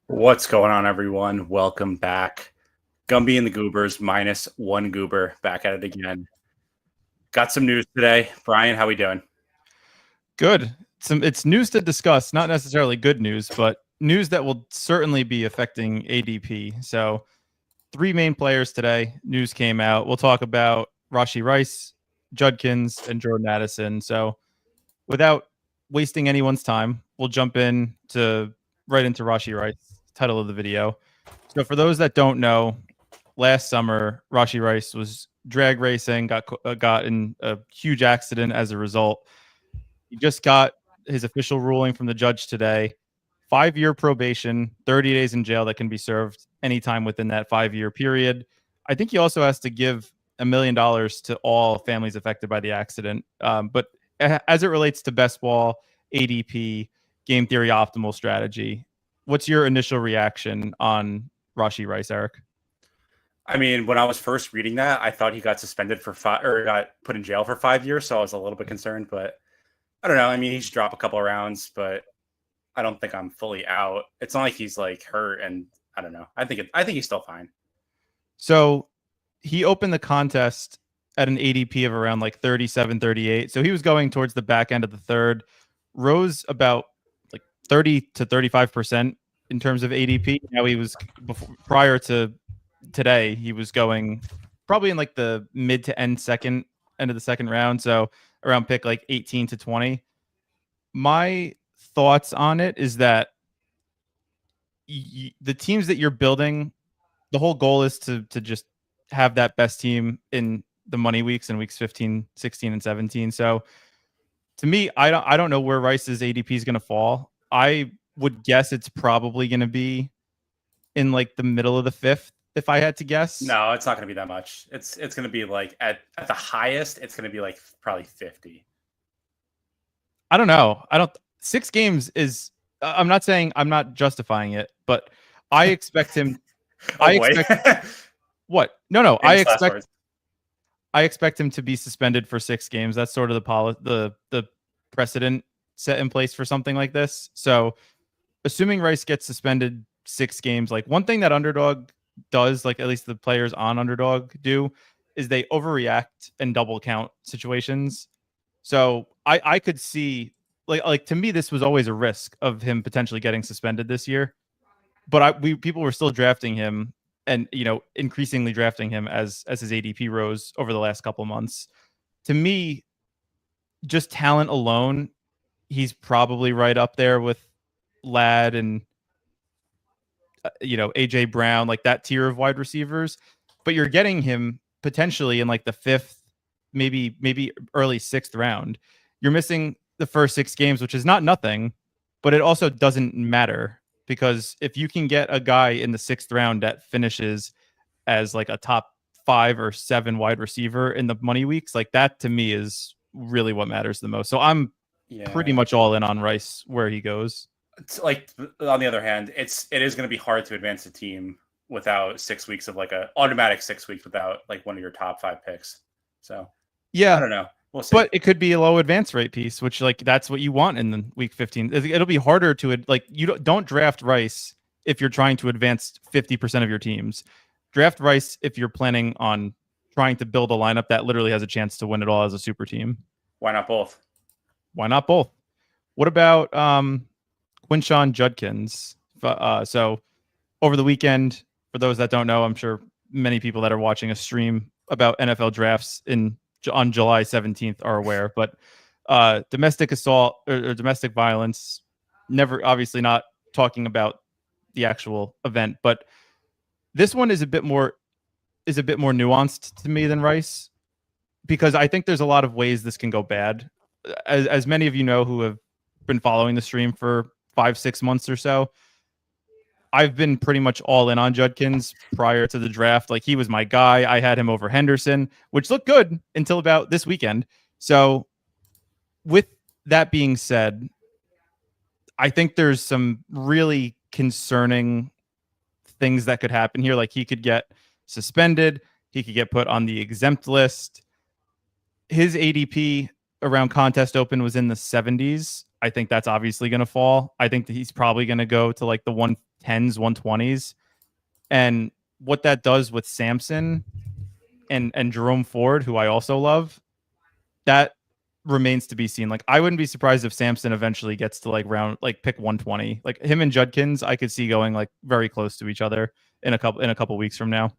What's going on, everyone? Welcome back. Gumby and the Goobers minus one Goober back at it again. Got some news today. Brian, how we doing? Good. It's news to discuss, not necessarily good news, but news that will certainly be affecting ADP. So, three main players today. News came out. We'll talk about Rashee Rice, Judkins, and Jordan Addison. So, without wasting anyone's time, we'll jump right into Rashee Rice, title of the video. So, for those that don't know, last summer Rashee Rice was drag racing, got in a huge accident as a result. He just got his official ruling from the judge today. 5-year probation, 30 days in jail that can be served anytime within that 5-year period. I think he also has to give $1 million to all families affected by the accident. But as it relates to best ball, ADP, game theory, optimal strategy, what's your initial reaction on Rashee Rice, Eric? I mean, when I was first reading that, I thought he got suspended for got put in jail for 5 years, so I was a little bit concerned. But I don't know. I mean, he should drop a couple of rounds, but I don't think I'm fully out. It's not like he's like hurt, and I don't know. I think he's still fine. So he opened the contest at an ADP of around like 37, 38. So he was going towards the back end of the third, rose about like 30 to 35% in terms of ADP. Now he was prior to today, he was going probably in like the mid to end of the second round. So around pick like 18 to 20. My thoughts on it is that the teams that you're building, the whole goal is to just have that best team in the money weeks in weeks 15, 16, and 17. So to me, I don't know where Rice's ADP is going to fall. I would guess it's probably going to be in like the middle of the fifth, if I had to guess. No, it's not going to be that much. It's going to be like at the highest, it's going to be like probably 50. I don't know. 6 games is. I'm not saying I'm not justifying it, but I expect him. What? No. I expect him to be suspended for 6 games. That's sort of the precedent set in place for something like this. So, assuming Rice gets suspended 6 games, like one thing that Underdog does, like at least the players on Underdog do, is they overreact and double count situations. So I could see like to me this was always a risk of him potentially getting suspended this year, but people were still drafting him and increasingly drafting him as his ADP rose over the last couple of months. To me, just talent alone, he's probably right up there with Ladd and AJ Brown, like that tier of wide receivers. But you're getting him potentially in like the 5th, maybe early 6th round. You're missing the first 6 games, which is not nothing, but it also doesn't matter because if you can get a guy in the 6th round that finishes as like a top 5 or 7 wide receiver in the money weeks, like that to me is really what matters the most. So I'm pretty much all in on Rice where he goes. It's like, on the other hand, it is going to be hard to advance a team without 6 weeks of like a automatic 6 weeks without like one of your top 5 picks. So yeah, I don't know. We'll see. But it could be a low advance rate piece, which like that's what you want in the week 15. It'll be harder to like you don't draft Rice if you're trying to advance 50% of your teams. Draft Rice if you're planning on trying to build a lineup that literally has a chance to win it all as a super team. Why not both? Why not both? What about Quinshon Judkins? So over the weekend, for those that don't know, I'm sure many people that are watching a stream about NFL drafts on July 17th are aware, but domestic assault or domestic violence, obviously not talking about the actual event, but this one is a bit more nuanced to me than Rice, because I think there's a lot of ways this can go bad. As many of you know who have been following the stream for 5-6 months or so, I've been pretty much all in on Judkins prior to the draft. Like he was my guy. I had him over Henderson, which looked good until about this weekend. So with that being said, I think there's some really concerning things that could happen here. Like he could get suspended. He could get put on the exempt list. His ADP around contest open was in the 70s. I think that's obviously going to fall. I think that he's probably going to go to like the 110s, 120s. And what that does with Samson and Jerome Ford, who I also love, that remains to be seen. Like, I wouldn't be surprised if Samson eventually gets to pick 120. Like, him and Judkins, I could see going like very close to each other in a couple weeks from now.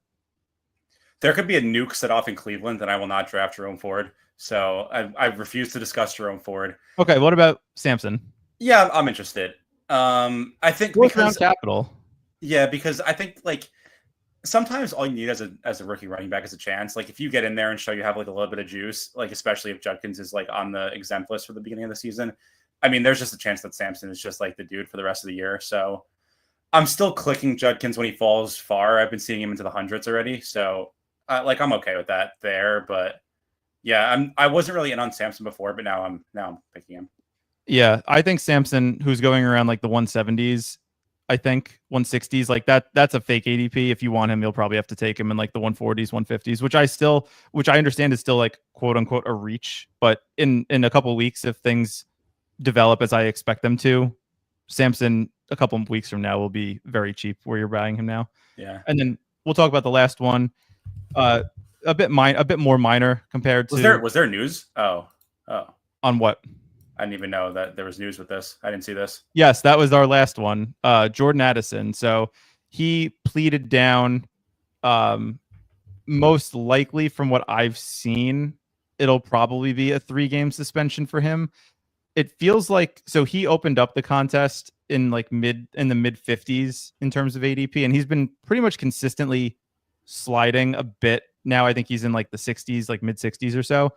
There could be a nuke set off in Cleveland, and I will not draft Jerome Ford. So I refuse to discuss Jerome Ford. Okay, what about Samson? Yeah, I'm interested. I think Fourth round capital. Yeah, because I think like sometimes all you need as a rookie running back is a chance. Like if you get in there and show you have like a little bit of juice, like especially if Judkins is like on the exempt list for the beginning of the season, I mean, there's just a chance that Samson is just like the dude for the rest of the year. So I'm still clicking Judkins when he falls far. I've been seeing him into the hundreds already. So I'm okay with that there. But yeah, I wasn't really in on Samson before, but now I'm picking him. Yeah, I think Samson, who's going around like the 170s, I think 160s, like that's a fake ADP. If you want him, you'll probably have to take him in like the 140s, 150s, which I understand is still like quote unquote a reach. But in a couple of weeks, if things develop as I expect them to, Samson a couple of weeks from now will be very cheap where you're buying him now. Yeah. And then we'll talk about the last one. A bit more minor compared to. Was there news? Oh. On what? I didn't even know that there was news with this. I didn't see this. Yes, that was our last one. Jordan Addison. So he pleaded down. Most likely, from what I've seen, it'll probably be a 3-game suspension for him. It feels like he opened up the contest in the mid 50s in terms of ADP, and he's been pretty much consistently sliding a bit. Now I think he's in like the 60s, like mid 60s or so.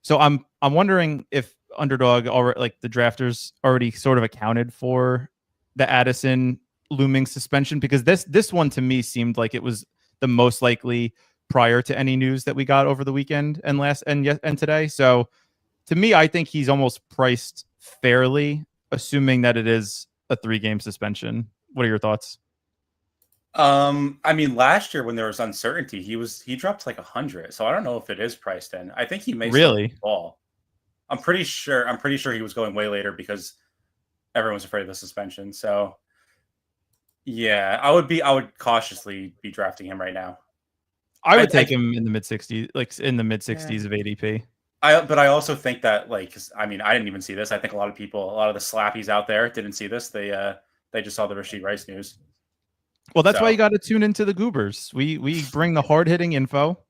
So I'm wondering if Underdog already, like the drafters already sort of accounted for the Addison looming suspension, because this one to me seemed like it was the most likely prior to any news that we got over the weekend and today. So to me, I think he's almost priced fairly, assuming that it is a 3-game suspension. What are your thoughts? I mean, last year when there was uncertainty, he dropped like 100. So I don't know if it is priced in. I think he may really fall. I'm pretty sure he was going way later because everyone's afraid of the suspension. So yeah, I would cautiously be drafting him right now. I would take him in the mid 60s, of ADP. But I also think that I didn't even see this. I think a lot of the slappies out there didn't see this. They just saw the Rashee Rice news. Well, that's why you got to tune into the Goobers. We bring the hard-hitting info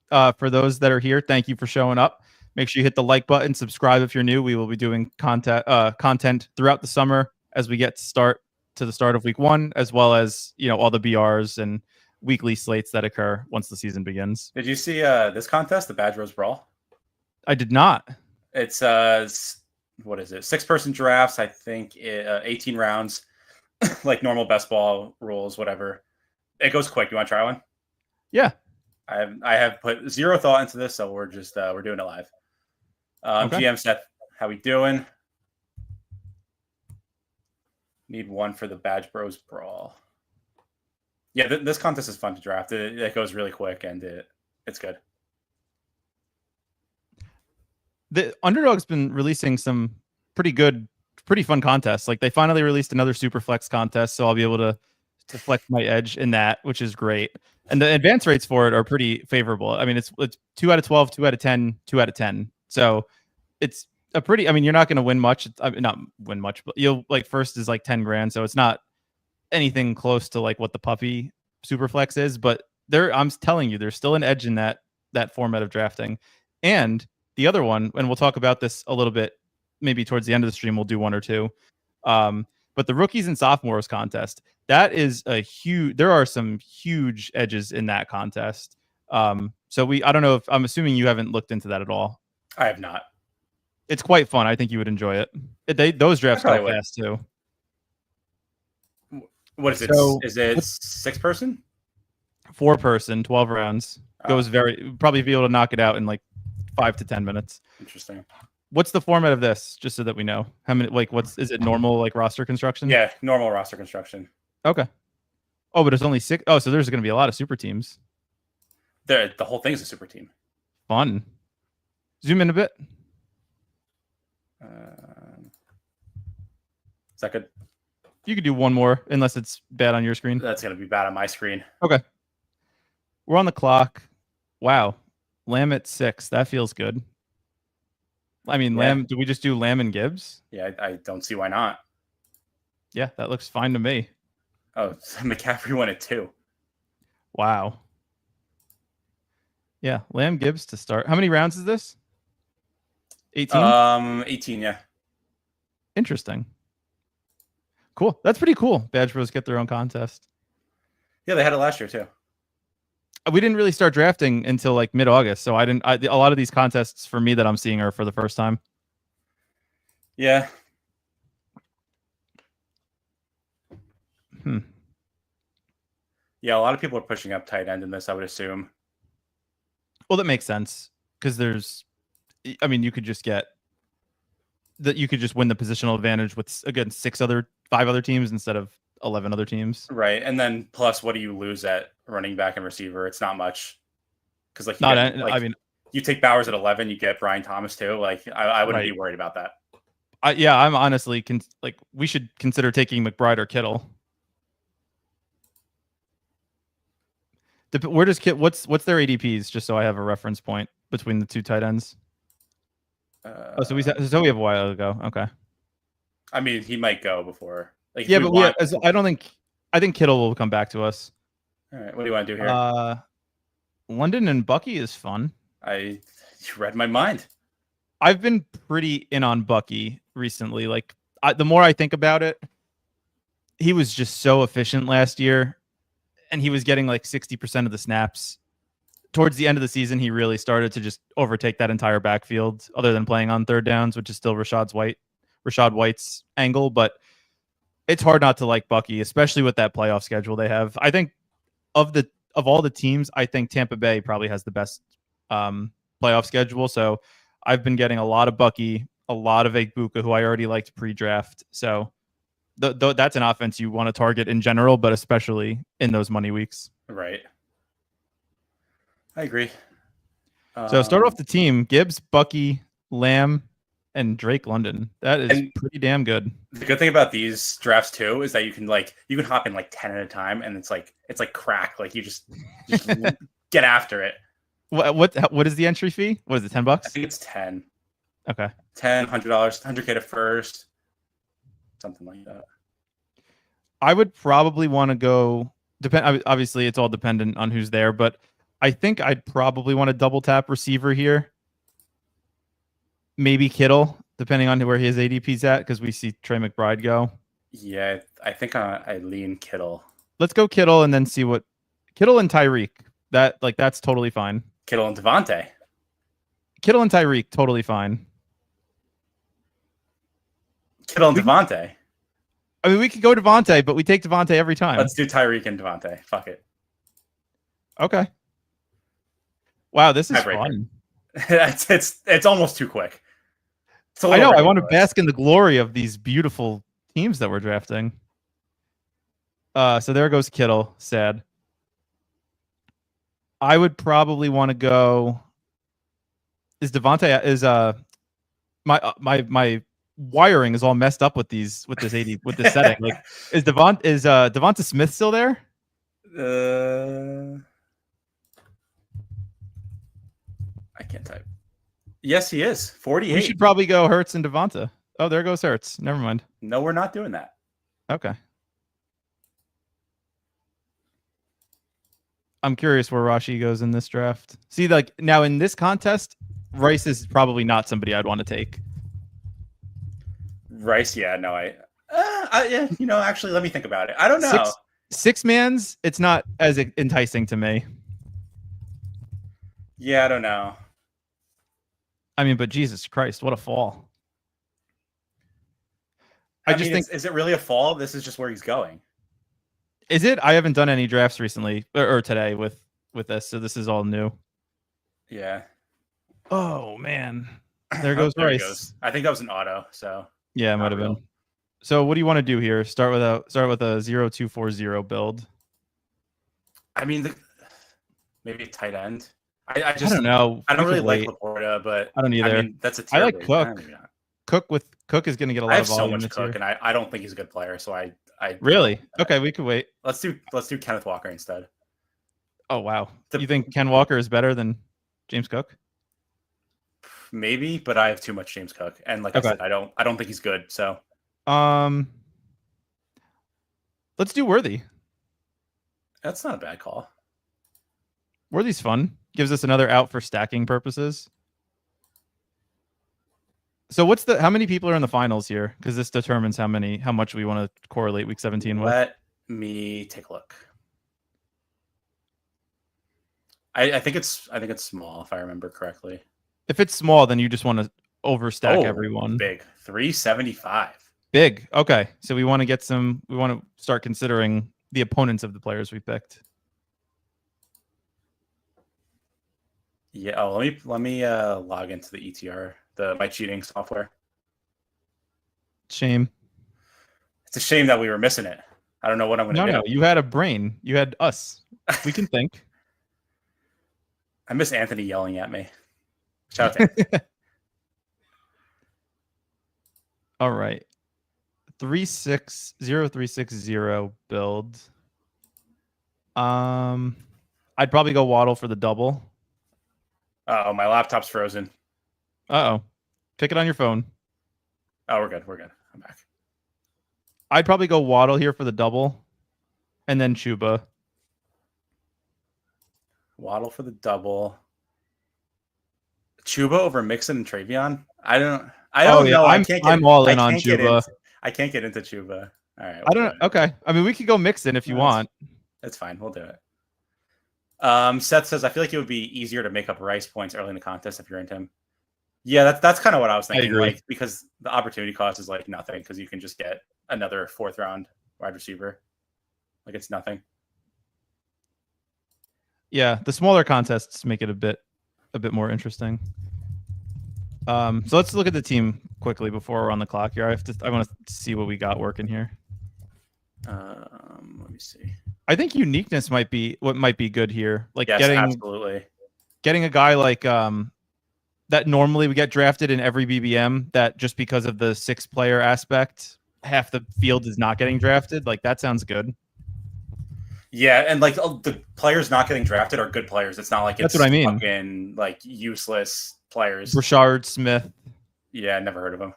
for those that are here. Thank you for showing up. Make sure you hit the like button, subscribe if you're new. We will be doing content throughout the summer as we get to the start of week 1, as well as all the BRs and weekly slates that occur once the season begins. Did you see this contest, the Badge Rose Brawl? I did not. It's what is it? 6-person drafts. I think 18 rounds. Like normal best ball rules, whatever. It goes quick. You want to try one? Yeah. I have put zero thought into this, so we're just we're doing it live. Okay. GM Seth, how we doing? Need one for the Badge Bros Brawl. Yeah, this contest is fun to draft. It goes really quick and it's good. The Underdog's been releasing some pretty fun contests. Like they finally released another super flex contest, so I'll be able to flex my edge in that, which is great. And the advance rates for it are pretty favorable. I mean, it's 2 out of 12, 2 out of 10, 2 out of 10. So it's a pretty. I mean, you're not going to win much. Not win much, but you'll first is like 10 grand. So it's not anything close to like what the puppy super flex is. But I'm telling you, there's still an edge in that format of drafting. And the other one, and we'll talk about this a little bit. Maybe towards the end of the stream, we'll do one or two. But the rookies and sophomores contest, that is there are some huge edges in that contest. So I don't know I'm assuming you haven't looked into that at all. I have not. It's quite fun. I think you would enjoy it. Those drafts go fast too. What is it? So, is it 6-person? 4-person, 12 rounds. Goes probably be able to knock it out in like 5 to 10 minutes. Interesting. What's the format of this, just so that we know how many? Is it normal roster construction? Yeah, normal roster construction. Okay. Oh, but it's only 6. Oh, so there's going to be a lot of super teams. The whole thing is a super team. Fun. Zoom in a bit. Is that good? You could do one more, unless it's bad on your screen. That's gonna be bad on my screen. Okay. We're on the clock. Wow. Lamb at 6. That feels good. I mean, Yeah. Lamb. Do we just do Lamb and Gibbs? Yeah, I don't see why not. Yeah, that looks fine to me. Oh, McCaffrey won it too. Wow. Yeah, Lamb Gibbs to start. How many rounds is this? 18? 18, yeah. Interesting. Cool. That's pretty cool. Badge Bros get their own contest. Yeah, they had it last year too. We didn't really start drafting until like mid-August, so a lot of these contests for me that I'm seeing are for the first time. Yeah. Yeah, a lot of people are pushing up tight end in this, I would assume. Well, that makes sense because you could just get that. You could just win the positional advantage with against 5 other teams instead of 11 other teams. Right, and then plus, what do you lose at running back and receiver? It's not much, because you take Bowers at 11, you get Brian Thomas too. Like I wouldn't be worried about that. I'm honestly we should consider taking McBride or Kittle. Where does what's their ADPs? Just so I have a reference point between the two tight ends. So we have a while to go. Okay. I mean, he might go before. Like, yeah, but I think Kittle will come back to us. All right. What do you want to do here? London and Bucky is fun. You read my mind. I've been pretty in on Bucky recently. Like the more I think about it, he was just so efficient last year, and he was getting like 60% of the snaps. Towards the end of the season, he really started to just overtake that entire backfield, other than playing on third downs, which is still Rashad White's angle. But it's hard not to like Bucky, especially with that playoff schedule they have. I think of all the teams, I think Tampa Bay probably has the best playoff schedule. So I've been getting a lot of Bucky, a lot of Egbuka, who I already liked pre-draft. So that's an offense you want to target in general, but especially in those money weeks. Right. I agree. So start off the team: Gibbs, Bucky, Lamb, and Drake London. That is pretty damn good. The good thing about these drafts too is that you can hop in like 10 at a time, and it's like crack. Like you just get after it. What is the entry fee? What is it? $10? I think it's 10. Okay. $10, $100, $100K to first, something like that. I would probably want to go. Obviously, it's all dependent on who's there, but I think I'd probably want to double tap receiver here. Maybe Kittle, depending on where his ADP's at, because we see Trey McBride go. Yeah, I think I lean Kittle. Let's go Kittle and then see what Kittle and Tyreek. That's totally fine. Kittle and Devontae. Kittle and Tyreek, totally fine. Kittle and Devontae. I mean, we could go Devontae, but we take Devontae every time. Let's do Tyreek and Devontae. Fuck it. Okay. Wow, this is fun. It's almost too quick. I know. I want to bask in the glory of these beautiful teams that we're drafting. So there goes Kittle. Sad. I would probably want to go. Is Devontae my wiring is all messed up with this setting. Like, is Devonta Smith still there? I can't type. Yes, he is. 48. We should probably go Hurts and Devonta. Oh, there goes Hurts. Never mind. No, we're not doing that. Okay. I'm curious where Rashee goes in this draft. See, like now in this contest, Rice is probably not somebody I'd want to take. Rice, yeah, no, actually, let me think about it. I don't know. Six mans, it's not as enticing to me. Yeah, I don't know. I mean, but Jesus Christ, what a fall. I just think, is it really a fall? This is just where he's going. Is it? I haven't done any drafts recently or today with this, so this is all new. Yeah. Oh man, there goes Rice. I think that was an auto. So yeah, it might have been. So what do you want to do here? Start with a 0-2-4-0 build. I mean, maybe a tight end. I don't know. I don't really like Laporta, but I don't either. I mean, that's a I like Cook. Cook is going to get a I lot have of so volume much this Cook, year. and I don't think he's a good player. So I Really? Okay, we could wait. let's do Kenneth Walker instead. Oh wow, you think Ken Walker is better than James Cook? Maybe, but I have too much James Cook, and like Okay. I said, I don't think he's good. So let's do Worthy. that's not a bad call. Worthy's fun. Gives us another out for stacking purposes. So how many people are in the finals here? Because this determines how much we want to correlate week 17 with. Let me take a look. I think it's small if I remember correctly. If it's small, then you just want to overstack everyone. Big 375. Big. Okay, so we want to get some. We want to start considering the opponents of the players we picked. Yeah. Oh, let me log into the ETR, my cheating software. Shame. It's a shame that we were missing it. I don't know what I'm going to do. No, you had a brain. You had us. We can think. I miss Anthony yelling at me. Shout out to All right. 360 build. I'd probably go Waddle for the double. Oh, my laptop's frozen. Uh-oh. Pick it on your phone. Oh, we're good. I'm back. I'd probably go Waddle here for the double. And then Chuba. Waddle for the double. Chuba over Mixon and Travion? I don't know. I'm all in on Chuba. I can't get into Chuba. All right. I don't know. Okay. I mean, we could go Mixon if you want. That's fine. We'll do it. Seth says, I feel like it would be easier to make up Rice points early in the contest if you're into him. Yeah, that's kind of what I was thinking. Like, because the opportunity cost is like nothing, because you can just get another 4th round wide receiver. Like, it's nothing. Yeah, the smaller contests make it a bit more interesting. So let's look at the team quickly before we're on the clock here. I want to see what we got working here. Let me see. I think uniqueness might be what might be good here. Like absolutely. Getting a guy like that normally we get drafted in every BBM, that just because of the 6-player aspect, half the field is not getting drafted. Like, that sounds good. Yeah, and like the players not getting drafted are good players. It's not like it's that's what I mean. Fucking like useless players. Rashard Smith. Yeah, never heard of him.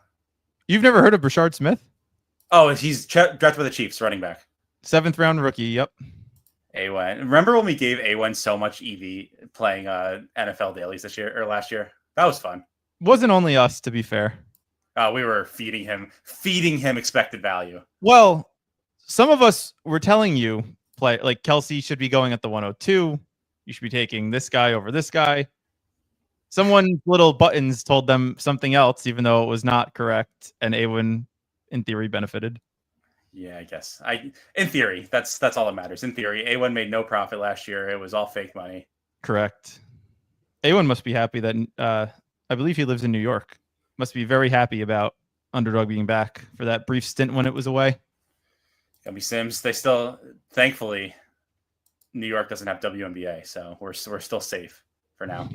You've never heard of Rashard Smith? Oh, he's drafted by the Chiefs, running back. 7th round rookie. Yep. A1. Remember when we gave A1 so much EV playing NFL dailies this year or last year? That was fun. Wasn't only us, to be fair. We were feeding him expected value. Well, some of us were telling you, like Kelsey should be going at the 102. You should be taking this guy over this guy. Someone's little buttons told them something else, even though it was not correct, and Awen, in theory, benefited. Yeah, I guess. In theory, that's all that matters. In theory, A1 made no profit last year. It was all fake money. Correct. A1 must be happy that I believe he lives in New York. Must be very happy about Underdog being back for that brief stint when it was away. Gumby Sims, they still, thankfully, New York doesn't have WNBA, so we're still safe for now.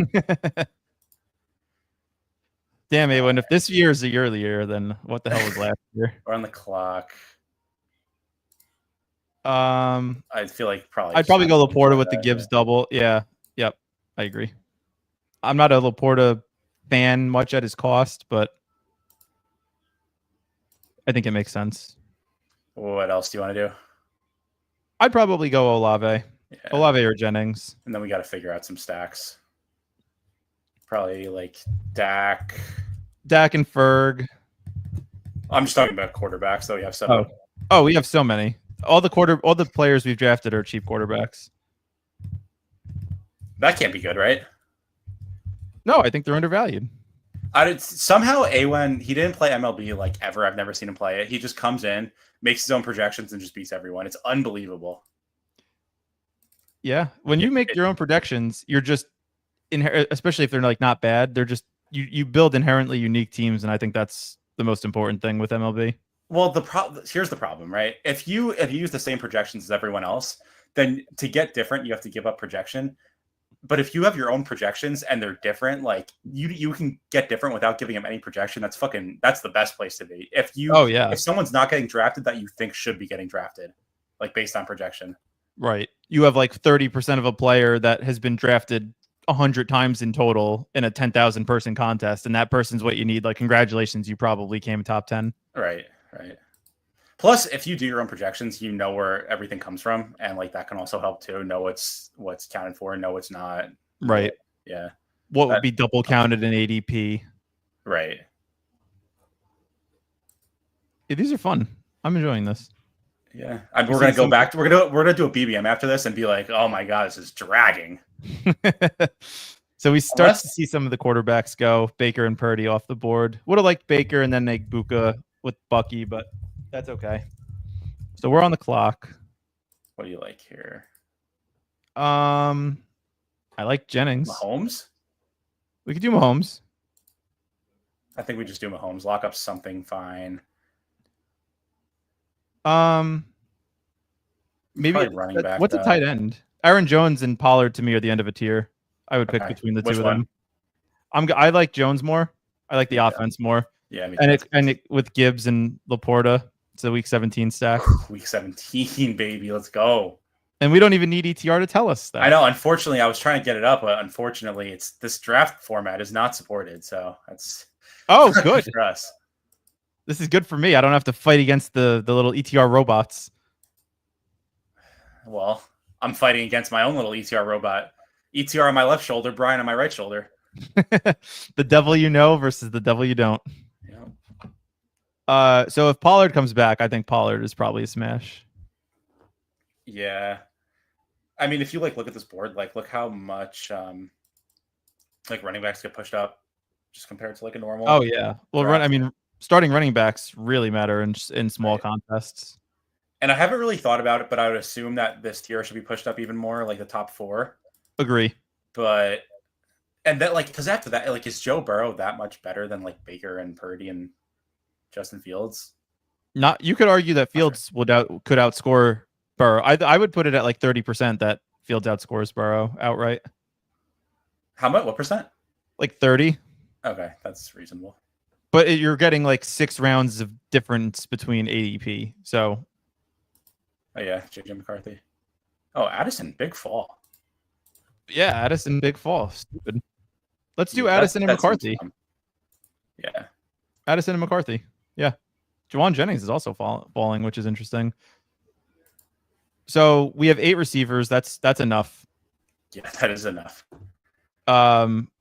Damn, Awen, if this year is a yearly year, then what the hell was last year? We're on the clock. I feel like I'd probably go Laporta with the Gibbs double. Yeah. Yep. I agree. I'm not a Laporta fan much at his cost, but I think it makes sense. What else do you want to do? I'd probably go Olave. Yeah. Olave or Jennings. And then we got to figure out some stacks. Probably like Dak and Ferg. I'm just talking about quarterbacks, though. We have some. Oh, we have so many. All the players we've drafted are cheap quarterbacks. That can't be good, right? No, I think they're undervalued. Somehow Awen, he didn't play MLB like ever. I've never seen him play it. He just comes in, makes his own projections, and just beats everyone. It's unbelievable. Yeah, when you make your own projections, you're just especially if they're like not bad. They're just you build inherently unique teams, and I think that's the most important thing with MLB. Well, here's the problem, right? If you use the same projections as everyone else, then to get different, you have to give up projection. But if you have your own projections and they're different, like you can get different without giving them any projection. That's the best place to be. If someone's not getting drafted that you think should be getting drafted, like based on projection. Right. You have like 30% of a player that has been drafted 100 times in total in a 10,000 person contest, and that person's what you need. Like, congratulations, you probably came top 10. Right. Plus, if you do your own projections, you know where everything comes from, and like that can also help too. Know what's counted for, and know what's not. Right. Yeah. What would be double counted in ADP? Right. Yeah, these are fun. I'm enjoying this. Yeah, we're gonna go back. We're gonna do a BBM after this and be like, oh my god, this is dragging. So we start to see some of the quarterbacks go. Baker and Purdy off the board. Would have liked Baker and then make Buka with Bucky, but that's okay. So we're on the clock. What do you like here? I like Jennings. Mahomes? We could do Mahomes. I think we just do Mahomes. Lock up something fine. Maybe running back. What's a tight end? Aaron Jones and Pollard to me are the end of a tier. I would pick between the two of them. I like Jones more. I like the offense more. Yeah, and with Gibbs and Laporta, it's a week 17 stack. Week 17, baby, let's go. And we don't even need ETR to tell us that. I know. Unfortunately, I was trying to get it up, but unfortunately, this draft format is not supported. So that's good for us. This is good for me. I don't have to fight against the little ETR robots. Well, I'm fighting against my own little ETR robot. ETR on my left shoulder, Brian on my right shoulder. The devil you know versus the devil you don't. Yeah. So if Pollard comes back, I think Pollard is probably a smash. Yeah. I mean, if you look at this board, look how much running backs get pushed up just compared to a normal. Oh yeah. Well, starting running backs really matter in small contests. And I haven't really thought about it, but I would assume that this tier should be pushed up even more, like the top 4. Agree. Because after that, is Joe Burrow that much better than Baker and Purdy and Justin Fields? You could argue that Fields could outscore Burrow. I would put it at 30% that Fields outscores Burrow outright. How much? What percent? 30. Okay, that's reasonable. But you're getting 6 rounds of difference between ADP. So. Oh yeah, JJ McCarthy. Oh, Addison, big fall. Yeah, Addison, big fall. Stupid. Let's do Addison and McCarthy. Yeah. Addison and McCarthy. Yeah. Juwan Jennings is also falling, which is interesting. So we have 8 receivers. That's enough. Yeah, that is enough.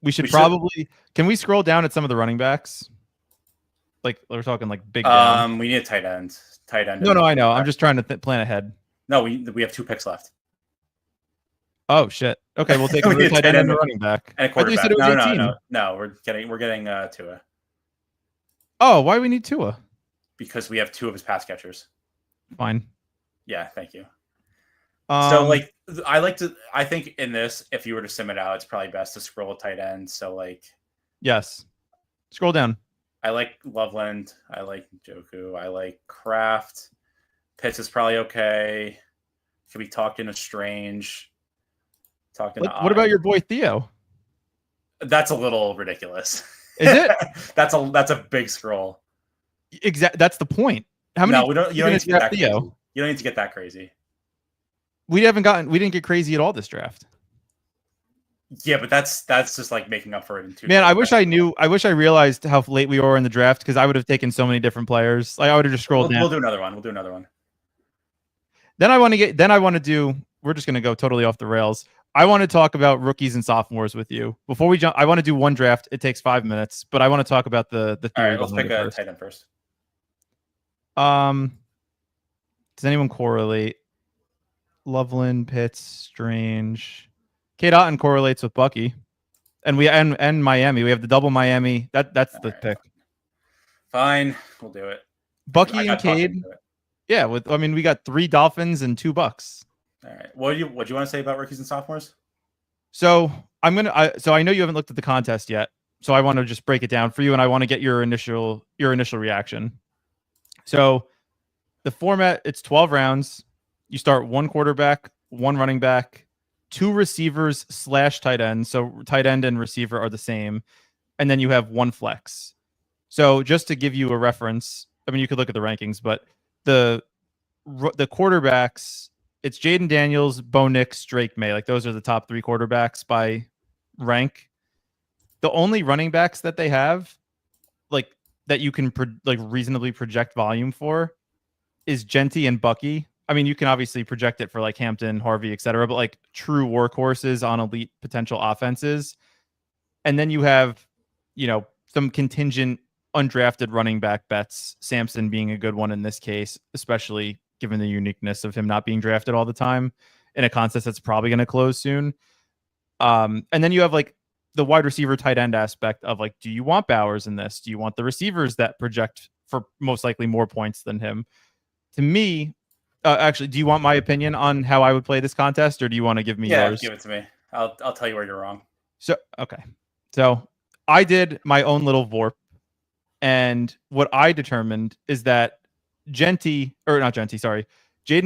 We should probably. Can we scroll down at some of the running backs? We're talking big. We need a tight end. No, I know. I'm just trying to plan ahead. No, we have 2 picks left. Oh shit. Okay, we'll take a tight end and a running back. And a quarterback. No. We're getting Tua. Oh, why do we need Tua? Because we have 2 of his pass catchers. Fine. Yeah, thank you. So I think in this, if you were to sim it out, it's probably best to scroll tight end. So yes, scroll down. I like Loveland. I like Joku. I like Kraft. Pitts is probably okay. Could be talked into Strange. What about your boy Theo? That's a little ridiculous. Is it? That's a big scroll. Exactly. That's the point. How many? No, we don't. You don't need to get that crazy. You don't need to get that crazy. We didn't get crazy at all this draft. Yeah, but that's just making up for it in 2. Man, I wish I realized how late we were in the draft, because I would have taken so many different players. I would have just scrolled down. We'll do another one. We're just going to go totally off the rails. I want to talk about rookies and sophomores with you. Before we jump, I want to do one draft. It takes 5 minutes, but I want to talk about the theory. All right, let's pick a tight end first. Does anyone correlate? Loveland, Pitts, Strange. Kate Otten correlates with Bucky. And Miami. We have the double Miami. That's the pick. Fine. We'll do it. Bucky and Cade. Yeah, we got 3 Dolphins and 2 Bucks. All right. What do you want to say about rookies and sophomores? So I know you haven't looked at the contest yet. So I want to just break it down for you, and I want to get your initial reaction. So the format, it's 12 rounds. You start 1 quarterback, 1 running back, 2 receivers / tight ends. So tight end and receiver are the same. And then you have 1 flex. So just to give you a reference, I mean, you could look at the rankings, but the quarterbacks, it's Jaden Daniels, Bo Nix, Drake May. Like those are the top 3 quarterbacks by rank. The only running backs that they have, like that you can reasonably project volume for, is Genty and Bucky. I mean, you can obviously project it for like Hampton, Harvey, etc., but like true workhorses on elite potential offenses. And then you have, some contingent undrafted running back bets, Sampson being a good one in this case, especially given the uniqueness of him not being drafted all the time in a contest that's probably going to close soon. And then you have like the wide receiver tight end aspect of like, do you want Bowers in this? Do you want the receivers that project for most likely more points than him? To me, actually, do you want my opinion on how I would play this contest, or do you want to give me yours? Give it to me. I'll tell you where you're wrong. So, okay. So I did my own little VORP, and what I determined is that Jaden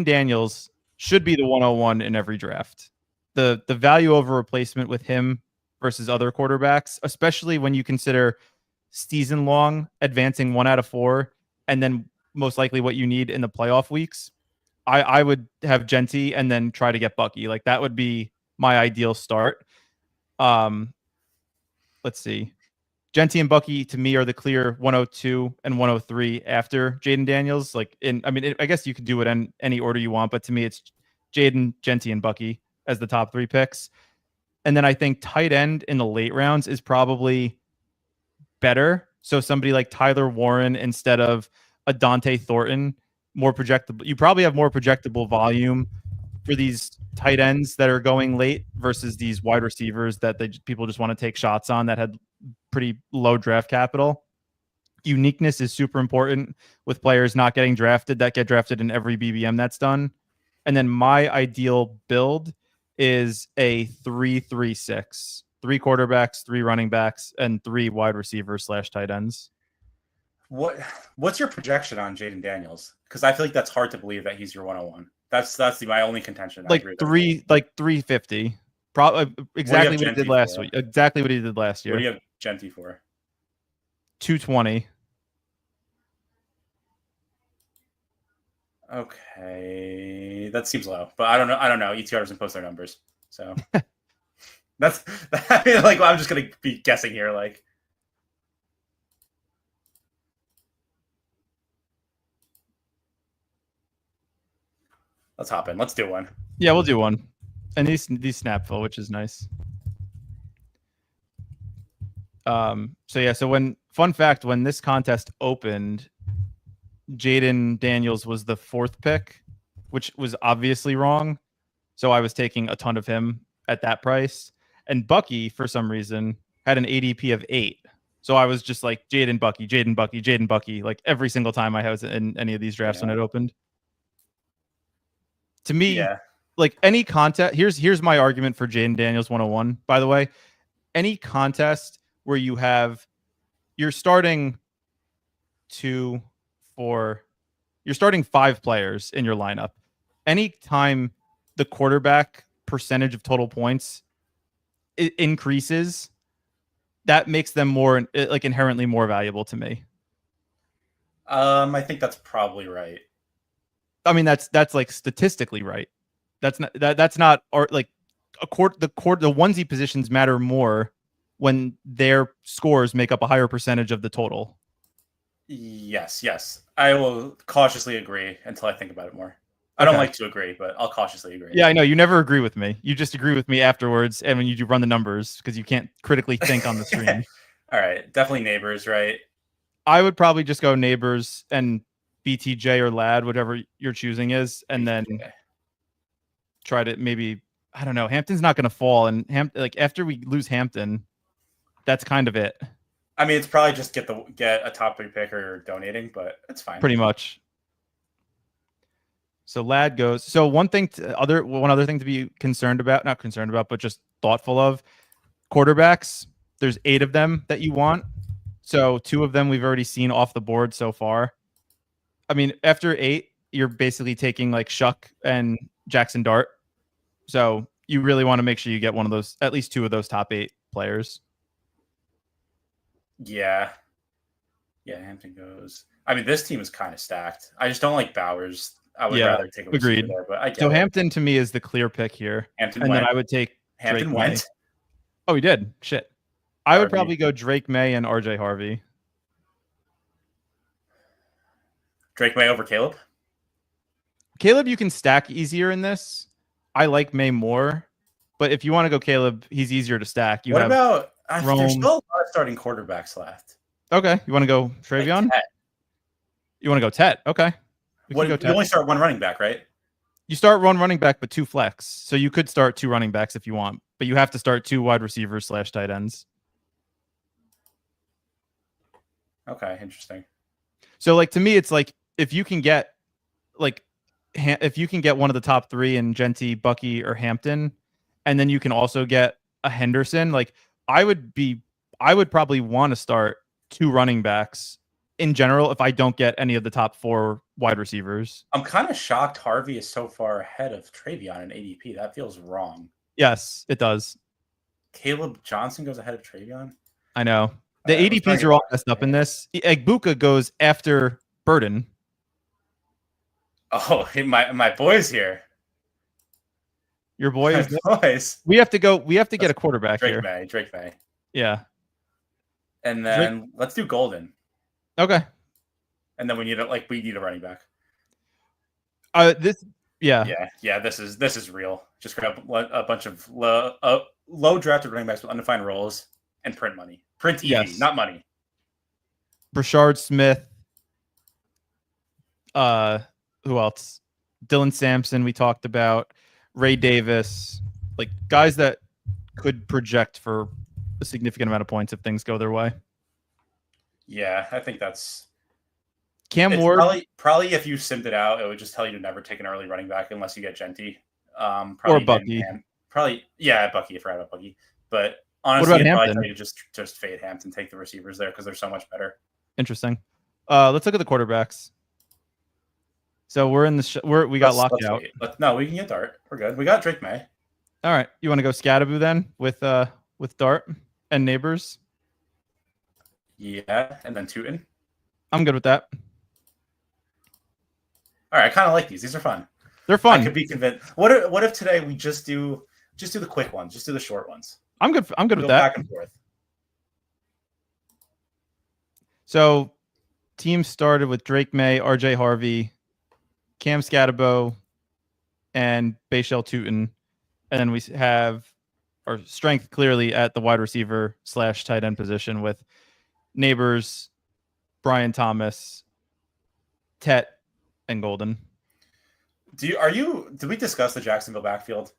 Daniels should be the 101 in every draft. The value over replacement with him versus other quarterbacks, especially when you consider season long advancing 1 out of 4, and then most likely what you need in the playoff weeks, I would have Genty and then try to get Bucky. Like that would be my ideal start. Let's see. Genty and Bucky to me are the clear 102 and 103 after Jaden Daniels. I guess you could do it in any order you want, but to me it's Jaden, Genty, and Bucky as the top 3 picks. And then I think tight end in the late rounds is probably better. So somebody like Tyler Warren instead of a Dante Thornton, more projectable. You probably have more projectable volume for these tight ends that are going late versus these wide receivers that people just want to take shots on that had pretty low draft capital. Uniqueness is super important with players not getting drafted that get drafted in every BBM that's done. And then my ideal build is a 3-3-6, 3 quarterbacks, 3 running backs, and 3 wide receivers / tight ends. What's your projection on Jaden Daniels? Because I feel like that's hard to believe that he's your 101. That's my only contention. Like 350. Probably exactly what he did last week. Exactly what he did last year. What do you have Genty for? 220. Okay, that seems low, but I don't know. ETR doesn't post their numbers, so that's. I mean, like, I'm just gonna be guessing here. Like, let's hop in. Let's do one. Yeah, we'll do one. And these snap fill, which is nice. So when this contest opened, Jaden Daniels was the 4th pick, which was obviously wrong. So I was taking a ton of him at that price. And Bucky, for some reason, had an ADP of 8. So I was just like Jaden Bucky, like every single time I was in any of these drafts when it opened. To me, like any contest, here's my argument for Jaden Daniels 101, by the way. Any contest where you're starting 5 players in your lineup. Anytime the quarterback percentage of total points it increases, that makes them more like inherently more valuable to me. I think that's probably right. I mean, that's like statistically right. That's not like the onesie positions matter more when their scores make up a higher percentage of the total. Yes. I will cautiously agree until I think about it more. I don't like to agree, but I'll cautiously agree. Yeah, I know. You never agree with me. You just agree with me afterwards and when you do run the numbers because you can't critically think on the stream. All right. Definitely Neighbors, right? I would probably just go Neighbors and BTJ or Lad, whatever your choosing is, and then try to maybe, I don't know. Hampton's not going to fall. And after we lose Hampton, that's kind of it. I mean, it's probably just get a top 3 pick or donating, but it's fine. Pretty much. So Lad goes. So one other thing to be not concerned about, but just thoughtful of. Quarterbacks, there's 8 of them that you want. So 2 of them we've already seen off the board so far. I mean, after 8, you're basically taking like Shuck and Jackson Dart. So you really want to make sure you get one of those, at least 2 of those top 8 players. Yeah. Yeah, Hampton goes. I mean, this team is kind of stacked. I just don't like Bowers. I would rather take a receiver there, but I get So it. Hampton to me is the clear pick here. Hampton and went. Then I would take Hampton Drake went. May. Oh, he did? Shit. I would probably go Drake May and RJ Harvey. Drake May over Caleb? Caleb, you can stack easier in this. I like May more. But if you want to go Caleb, he's easier to stack. What about there's still a lot of starting quarterbacks left. Okay. You want to go Travion? Like you want to go Tet? Okay. You only start one running back, right? You start one running back, but 2 flex. So you could start 2 running backs if you want, but you have to start 2 wide receivers / tight ends. Okay, interesting. So like to me, it's like if you can get one of the top 3 in Genty, Bucky, or Hampton, and then you can also get a Henderson, like I would probably want to start 2 running backs in general if I don't get any of the top 4 wide receivers. I'm kind of shocked Harvey is so far ahead of Travion in ADP. That feels wrong. Yes, it does. Caleb Johnson goes ahead of Travion? I know. The ADPs are all messed up in this. Egbuka goes after Burden. Oh, my boy's here. Your boy is boys. We have to get a quarterback Drake here. Drake May. Yeah. And then let's do Golden. Okay. And then we need a running back. This is real. Just grab a bunch of low drafted running backs with undefined roles and print money. Print easy, not money. Brashard Smith. Who else? Dylan Sampson we talked about. Ray Davis. Like guys that could project for a significant amount of points if things go their way. Yeah, I think that's Cam Ward. Probably if you simmed it out, it would just tell you to never take an early running back unless you get Genty. Or Bucky. Bucky. I forgot about Bucky. But honestly, what about I'd Hampton? probably tell you to just fade Hampton, take the receivers there because they're so much better. Interesting. Let's look at the quarterbacks. So we're in the we got locked out. No, we can get Dart. We're good. We got Drake May. All right. You want to go Scattaboo then with Dart and Neighbors? Yeah, and then Tootin. I'm good with that. All right, I kind of like these. These are fun. They're fun. I could be convinced. What if today we just do the quick ones, just do the short ones? I'm good with that. Back and forth. So, team started with Drake May, RJ Harvey, Cam Scatabo, and Bayshell Tootin, and then we have our strength clearly at the wide receiver / tight end position with Neighbors, Brian Thomas, Tet, and Golden. Did we discuss the Jacksonville backfield?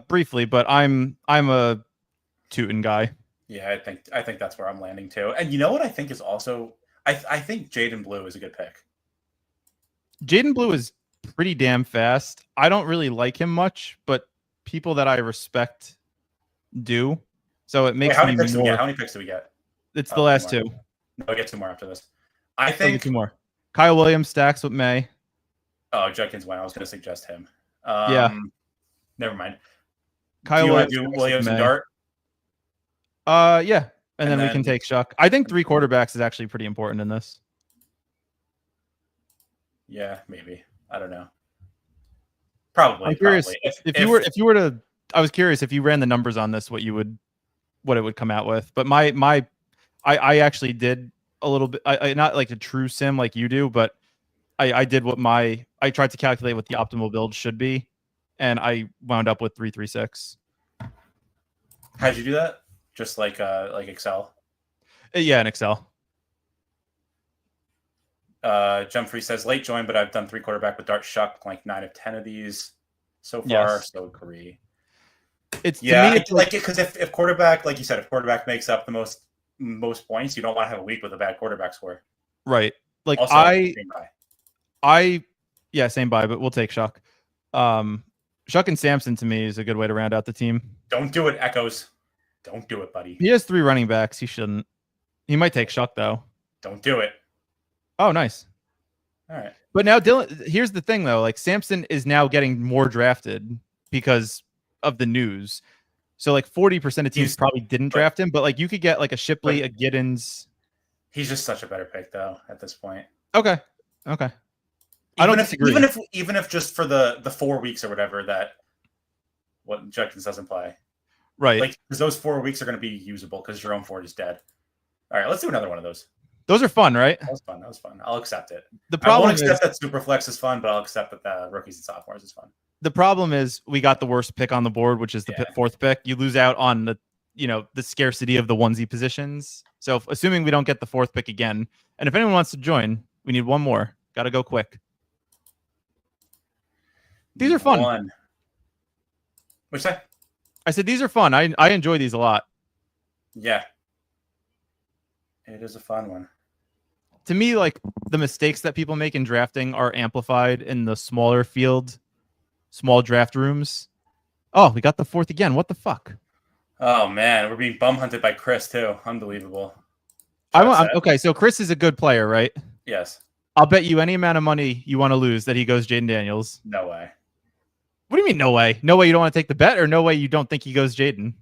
Briefly, but I'm a Tootin guy. Yeah, I think that's where I'm landing too. And you know what I think is also I think Jaden Blue is a good pick. Jaden Blue is pretty damn fast. I don't really like him much, but people that I respect do. So it makes How many picks do we get? It's the last 2. No, we get 2 more after this. I think 2 more. Kyle Williams stacks with May. Oh, Judkins went. I was going to suggest him. Yeah. Never mind. Kyle Williams, do Williams and Dart? Yeah. And then we can take Shuck. I think 3 quarterbacks is actually pretty important in this. Yeah, maybe. I don't know. Probably. I'm curious if you were to. I was curious if you ran the numbers on this, what it would come out with. But I actually did a little bit. I not like a true sim like you do, but I did I tried to calculate what the optimal build should be, and I wound up with 336. How'd you do that? Just like Excel? Yeah, in Excel. Jumfrey says late join, but I've done 3 quarterback with Dart Shuck, like 9 of 10 of these so far. Yes. So agree. It's to me, it's like it because if quarterback, like you said, if quarterback makes up the most points, you don't want to have a week with a bad quarterback score. Right. Like also, same buy, but we'll take Shuck. Shuck and Sampson to me is a good way to round out the team. Don't do it, Echoes. Don't do it, buddy. He has 3 running backs. He shouldn't. He might take Shuck though. Don't do it. Oh, nice. All right. But now Dylan, here's the thing though, like Sampson is now getting more drafted because of the news. So like 40% of teams probably didn't draft him, but like you could get like a Shipley, a Giddens. He's just such a better pick though at this point. Okay. I don't disagree. Even if just for the 4 weeks or whatever that what Judkins doesn't play. Right. Like because those 4 weeks are going to be usable because Jerome Ford is dead. All right, let's do another one of those. Those are fun, right? That was fun. I'll accept it. The problem I won't accept that Superflex is fun, but I'll accept that the rookies and sophomores is fun. The problem is we got the worst pick on the board, which is the 4th pick. You lose out on the scarcity of the onesie positions. So assuming we don't get the 4th pick again, and if anyone wants to join, we need one more. Got to go quick. These are fun. What'd you say? I said these are fun. I enjoy these a lot. Yeah. It is a fun one. To me, like the mistakes that people make in drafting are amplified in the smaller field, small draft rooms. Oh, we got the 4th again. What the fuck? Oh man, we're being bum hunted by Chris too. Unbelievable. Okay, so Chris is a good player, right? Yes. I'll bet you any amount of money you want to lose that he goes Jaden Daniels. No way. What do you mean no way? No way you don't want to take the bet, or no way you don't think he goes Jaden?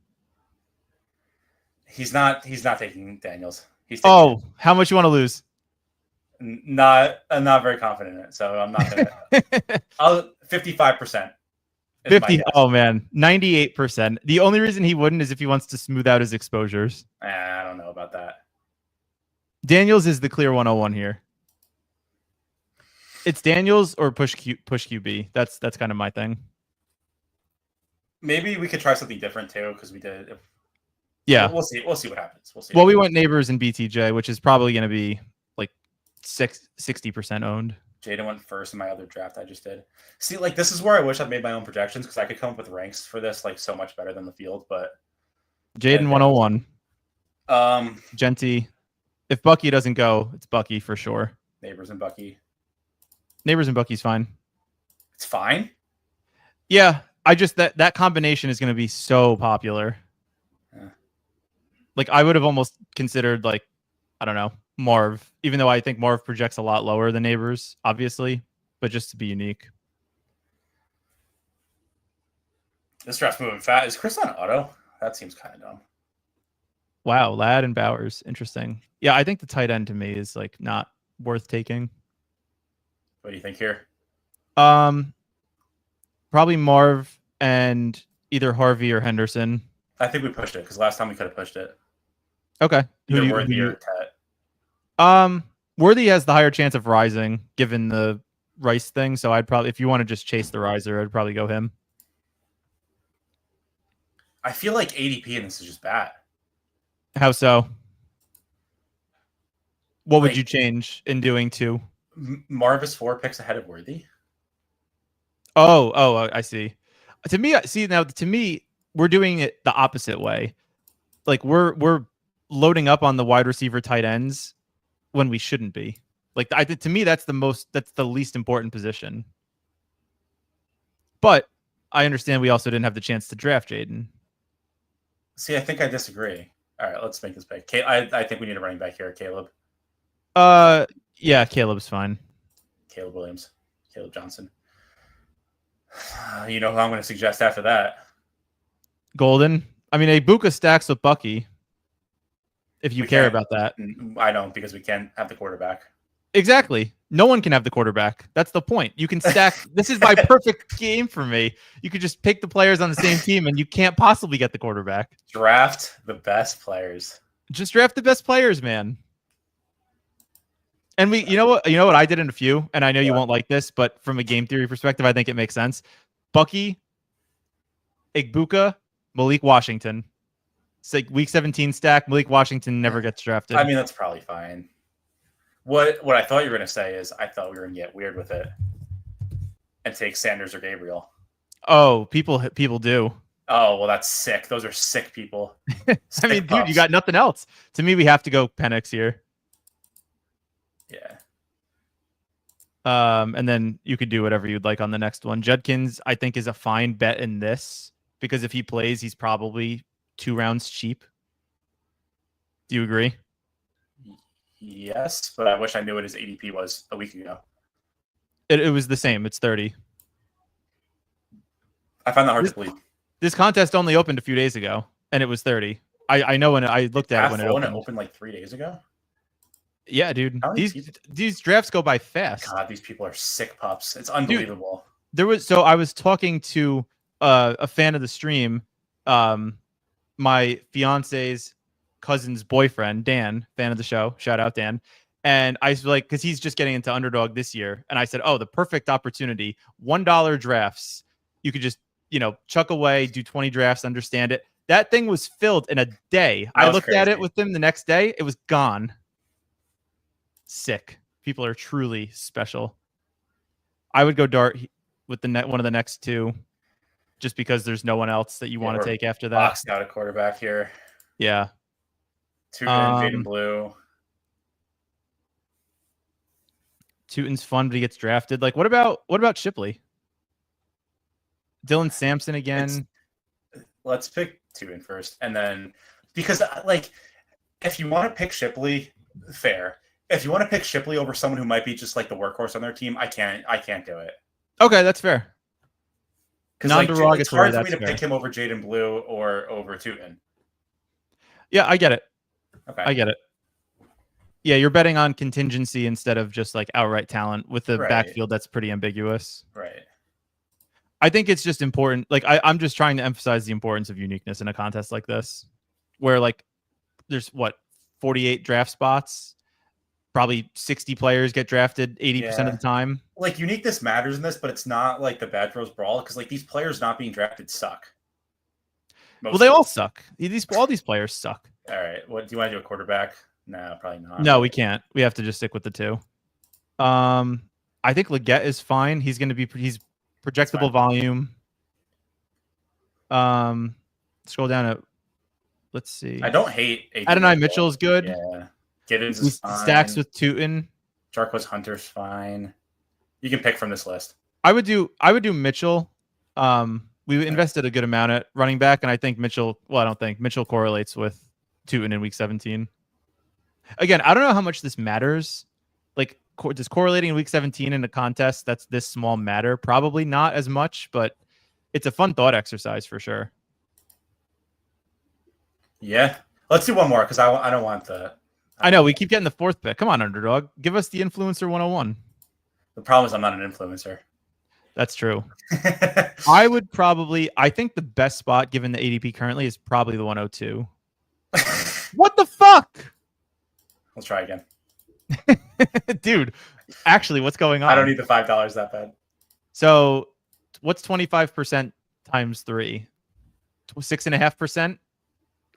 He's not taking Daniels. How much you want to lose? I'm not very confident in it, so I'm not gonna. I'll 55%. 50. Oh man, 98%. The only reason he wouldn't is if he wants to smooth out his exposures. I don't know about that. Daniels is the clear 101 here. It's Daniels or push QB. That's kind of my thing. Maybe we could try something different too, because we did. Yeah, we'll see. We'll see what happens. We'll see. Well, we went Neighbors and BTJ, which is probably going to be like 60% owned. Jaden went first in my other draft I just did. See, like this is where I wish I'd made my own projections because I could come up with ranks for this like so much better than the field. But Jaden 101. Genty. If Bucky doesn't go, it's Bucky for sure. Neighbors and Bucky. Neighbors and Bucky's fine. It's fine. Yeah, I just that combination is going to be so popular. Yeah. Like I would have almost considered like I don't know Marv, even though I think Marv projects a lot lower than Neighbors, obviously, but just to be unique. This draft's moving fast. Is Chris on auto? That seems kind of dumb. Wow, Ladd and Bowers, interesting. Yeah, I think the tight end to me is like not worth taking. What do you think here? Probably Marv and either Harvey or Henderson. I think we pushed it because last time we could have pushed it. Okay. Either Worthy or Tet. Worthy has the higher chance of rising given the Rice thing. So I'd probably, if you want to just chase the riser, I'd probably go him. I feel like ADP in this is just bad. How so? What would you change in doing two? Marv is 4 picks ahead of Worthy. Oh, I see. To me, we're doing it the opposite way. Like we're loading up on the wide receiver tight ends when we shouldn't be. Like to me, that's the least important position. But I understand we also didn't have the chance to draft Jaden. See, I think I disagree. All right, let's make this pick. I think we need a running back here, Caleb. Yeah, Caleb's fine. Caleb Williams, Caleb Johnson. You know who I'm going to suggest after that? Golden. I mean, Ibuka stacks with Bucky. If you care about that. I don't, because we can't have the quarterback. Exactly. No one can have the quarterback. That's the point. You can stack. This is my perfect game for me. You could just pick the players on the same team, and you can't possibly get the quarterback. Draft the best players. Just draft the best players, man. And you know what I did in a few, and I know you won't like this, but from a game theory perspective, I think it makes sense. Bucky, Ibuka, Malik Washington. It's like week 17 stack. Malik Washington never gets drafted. I mean, that's probably fine. What I thought you were going to say is I thought we were going to get weird with it and take Sanders or Gabriel. Oh, people do. Oh, well, that's sick. Those are sick people. I mean, dude, you got nothing else. To me, we have to go Penix here. Yeah. And then you could do whatever you'd like on the next one. Judkins, I think, is a fine bet in this because if he plays, he's probably 2 rounds cheap. Do you agree? Yes, but I wish I knew what his ADP was a week ago. It was the same. It's 30. I find that hard to believe. This contest only opened a few days ago, and it was 30. I know when I looked at it when it opened. It opened like 3 days ago. Yeah, dude. These drafts go by fast. God, these people are sick pups. It's unbelievable. Dude, I was talking to a fan of the stream, my fiance's cousin's boyfriend, Dan, fan of the show. Shout out, Dan. And I was like, because he's just getting into Underdog this year. And I said, oh, the perfect opportunity. $1 drafts. You could just, chuck away, do 20 drafts, understand it. That thing was filled in a day. I looked at it with him the next day. It was gone. Sick. People are truly special. I would go dart with one of the next two, just because there's no one else that you want to take after that. Boxed out a quarterback here. Yeah. Tootin, Jaden Blue. Tootin's fun, but he gets drafted. Like, what about Shipley? Dylan Sampson again. Let's pick Tootin first, and then because if you want to pick Shipley, fair. If you want to pick Shipley over someone who might be just like the workhorse on their team, I can't do it. Okay, that's fair. Non-derogatory. It's hard for me to pick him over Jaden Blue or over Tootin. Yeah, I get it. Okay, I get it. Yeah, you're betting on contingency instead of just like outright talent with the backfield that's pretty ambiguous. Right. I think it's just important. Like I'm just trying to emphasize the importance of uniqueness in a contest like this, where like there's 48 draft spots, probably 60 players get drafted 80% of the time. Like uniqueness matters in this, but it's not like the Bad Bros Brawl because like these players not being drafted suck. Well, they all suck. All these players suck. All right. What do you want to do? A quarterback? No, probably not. No, we can't. We have to just stick with the two. I think Leggett is fine. He's projectable volume. Scroll down to, let's see. I don't hate Adonai Mitchell is good. Yeah. Giddens is fine. Stacks with Tootin. Jarquez Hunter's fine. You can pick from this list. I would do Mitchell. We invested a good amount at running back, and I think Mitchell. Well, I don't think Mitchell correlates with Tootin in week 17. Again, I don't know how much this matters. Like, does correlating in week 17 in a contest that's this small matter? Probably not as much, but it's a fun thought exercise for sure. Yeah. Let's do one more because I don't want the... I know. We keep getting the fourth pick. Come on, Underdog. Give us the Influencer 101. The problem is I'm not an influencer. That's true. I think the best spot given the ADP currently is probably the 102. What the fuck? Let's try again. Dude, actually, what's going on? I don't need the $5 that bad. So what's 25% times 3? 6.5%?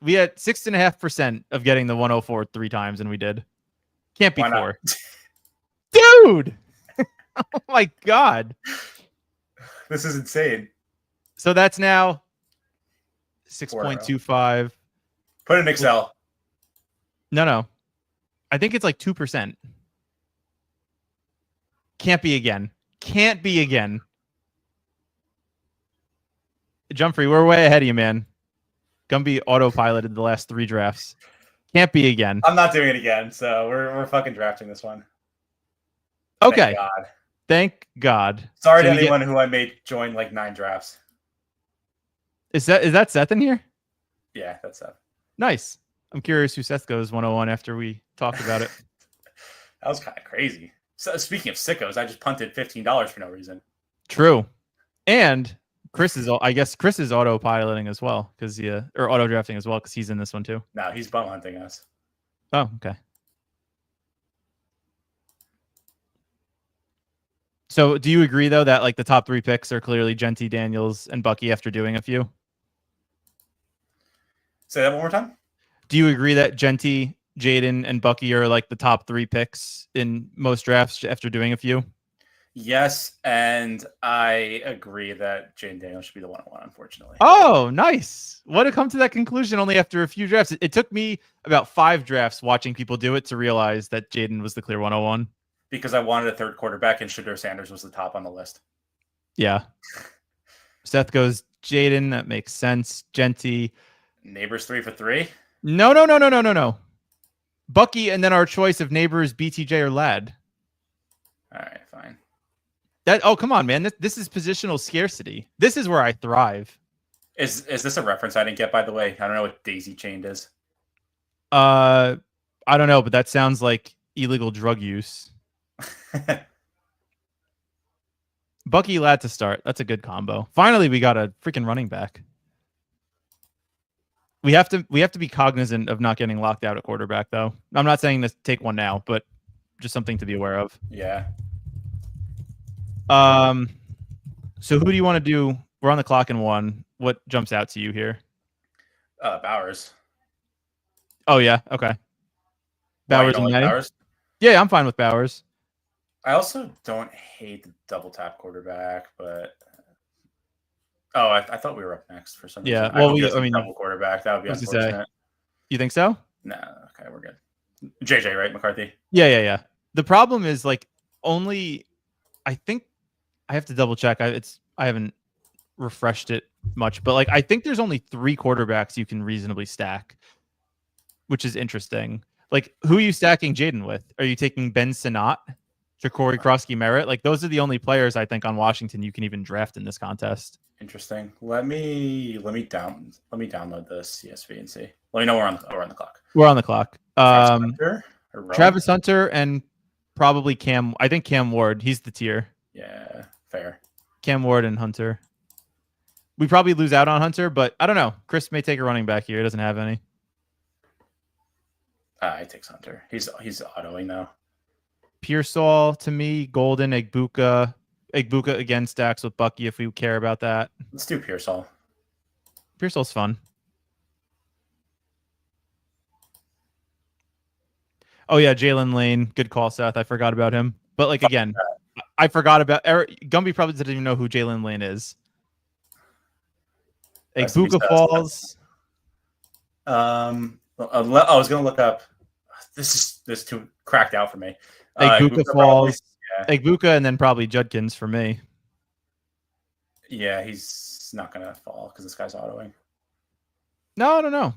We had 6.5% of getting the 104 3 times, and we did. Can't be 4. Dude! Oh my God. This is insane. So that's now 6.25. Put it in Excel. No. I think it's like 2%. Can't be again. Jumfrey, we're way ahead of you, man. Gumby autopiloted the last 3 drafts. Can't be again. I'm not doing it again, so we're fucking drafting this one. Okay. Thank God. Sorry to anyone who I made join like 9 drafts. Is that Seth in here? Yeah, that's Seth. Nice. I'm curious who Seth goes 101 after we talked about it. That was kind of crazy. So, speaking of sickos, I just punted $15 for no reason. True. And Chris is autopiloting as well or auto drafting as well because he's in this one too. No, he's bum hunting us. Oh, okay. So do you agree though that like the top 3 picks are clearly Genty, Daniels, and Bucky after doing a few? Say that one more time. Do you agree that Genty, Jaden, and Bucky are like the top 3 picks in most drafts after doing a few? Yes, and I agree that Jaden Daniels should be the 101, unfortunately. Oh, nice. What to come to that conclusion only after a few drafts? It took me about 5 drafts watching people do it to realize that Jaden was the clear 101. Because I wanted a third quarterback and Shedeur Sanders was the top on the list. Yeah. Seth goes Jaden. That makes sense. Genty. Neighbors 3 for 3? No. Bucky and then our choice of Neighbors, BTJ, or Ladd. All right, fine. Come on, man. This is positional scarcity. This is where I thrive. Is this a reference I didn't get, by the way? I don't know what daisy chained is. I don't know, but that sounds like illegal drug use. Bucky Ladd to start. That's a good combo. Finally, we got a freaking running back. We have to be cognizant of not getting locked out at quarterback, though. I'm not saying to take one now, but just something to be aware of. Yeah. So who do you want to do? We're on the clock in 1. What jumps out to you here? Bowers. Oh yeah, okay. Bowers and May. Bowers? Yeah, I'm fine with Bowers. I also don't hate the double tap quarterback, but I thought we were up next for some reason. Yeah, well, I mean, double quarterback. That would be unfortunate. You think so? No, okay, we're good. JJ, right? McCarthy. Yeah. The problem is I think I have to double check. I haven't refreshed it much, but I think there's only 3 quarterbacks you can reasonably stack, which is interesting. Who are you stacking Jaden with? Are you taking Ben Sinnott, Ja'Cory Krosky-Merritt? Those are the only players I think on Washington you can even draft in this contest. Interesting. Let me download this CSV and see. Let me know we're on the clock. We're on the clock. Travis Hunter and probably Cam. I think Cam Ward. He's the tier. Yeah, fair. Cam Ward and Hunter. We probably lose out on Hunter, but I don't know. Chris may take a running back here. He doesn't have any. He takes Hunter. He's autoing now. Pearsall to me. Golden, Egbuka. Egbuka again stacks with Bucky if we care about that. Let's do Pearsall. Pearsall's fun. Oh yeah, Jalen Lane. Good call, Seth. I forgot about him. But again, I forgot about Gumby probably doesn't even know who Jalen Lane is. Egbuka falls. I was gonna look up. This is too cracked out for me. Egbuka falls. Egbuka and then probably Judkins for me. Yeah, he's not gonna fall because this guy's autoing. No, I don't know.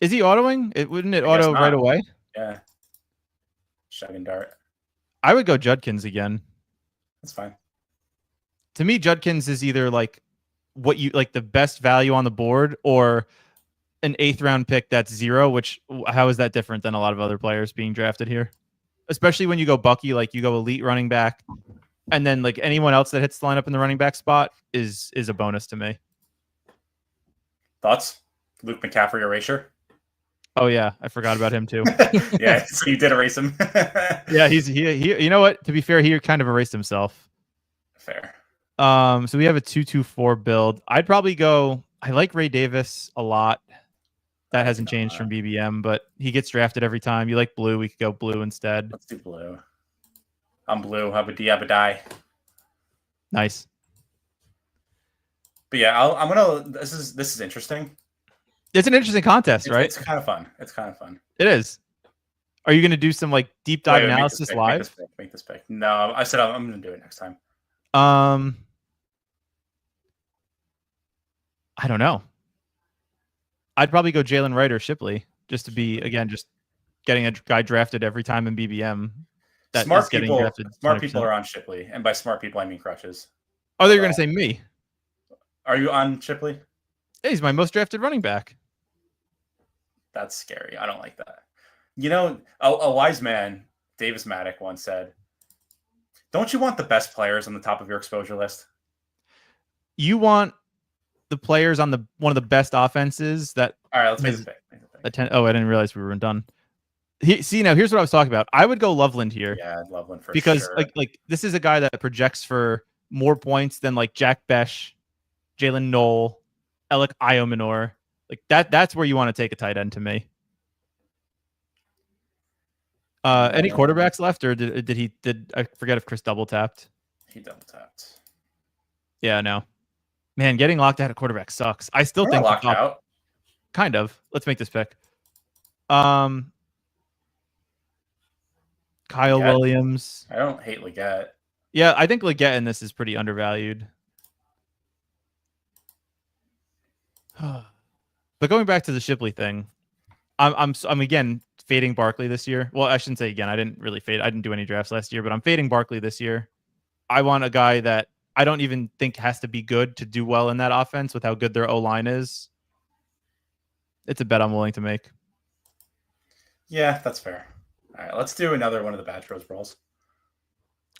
Is he autoing? Wouldn't it auto right away? Yeah. Shug and dart. I would go Judkins again. That's fine. To me, Judkins is either what you the best value on the board or an 8th round pick that's 0, which how is that different than a lot of other players being drafted here? Especially when you go Bucky, you go elite running back, and then anyone else that hits the lineup in the running back spot is a bonus to me. Thoughts? Luke McCaffrey erasure? Oh yeah, I forgot about him too. Yeah, so you did erase him. Yeah, he you know what? To be fair, he kind of erased himself. Fair. So we have a 2-2-4 build. I'd probably go. I like Ray Davis a lot. That hasn't changed from BBM, but he gets drafted every time. You like blue? We could go blue instead. Let's do blue. I'm blue. Have a D, have a die. Nice. But yeah, I'm gonna. This is interesting. It's an interesting contest, right? It's kind of fun. It is. Are you going to do some deep dive analysis live? Make this pick. No, I said I'm going to do it next time. I don't know. I'd probably go Jalen Wright or Shipley just to be just getting a guy drafted every time in BBM. Smart people are on Shipley, and by smart people I mean crutches. Oh, they're going to say me. Are you on Shipley? Yeah, he's my most drafted running back. That's scary. I don't like that. You know, a wise man, Davis Maddock, once said, "Don't you want the best players on the top of your exposure list? You want the players on one of the best offenses that." All right, let's make the pick. I didn't realize we were done. Now here's what I was talking about. I would go Loveland here. Yeah, Loveland for because sure. This is a guy that projects for more points than Jack Besh, Jalen Knoll, Alec Iominor. That's where you want to take a tight end to me. Any quarterbacks left, or did I forget if Chris double tapped? He double tapped. Yeah, no. Man, getting locked out of quarterback sucks. I still think locked out. Kind of. Let's make this pick. Kyle Williams. I don't hate Leggett. Yeah, I think Leggett in this is pretty undervalued. But going back to the Shipley thing, I'm again fading Barkley this year. Well, I shouldn't say again. I didn't really fade. I didn't do any drafts last year, but I'm fading Barkley this year. I want a guy that I don't even think has to be good to do well in that offense with how good their O-line is. It's a bet I'm willing to make. Yeah, that's fair. All right, let's do another one of the Badge Bros brawls.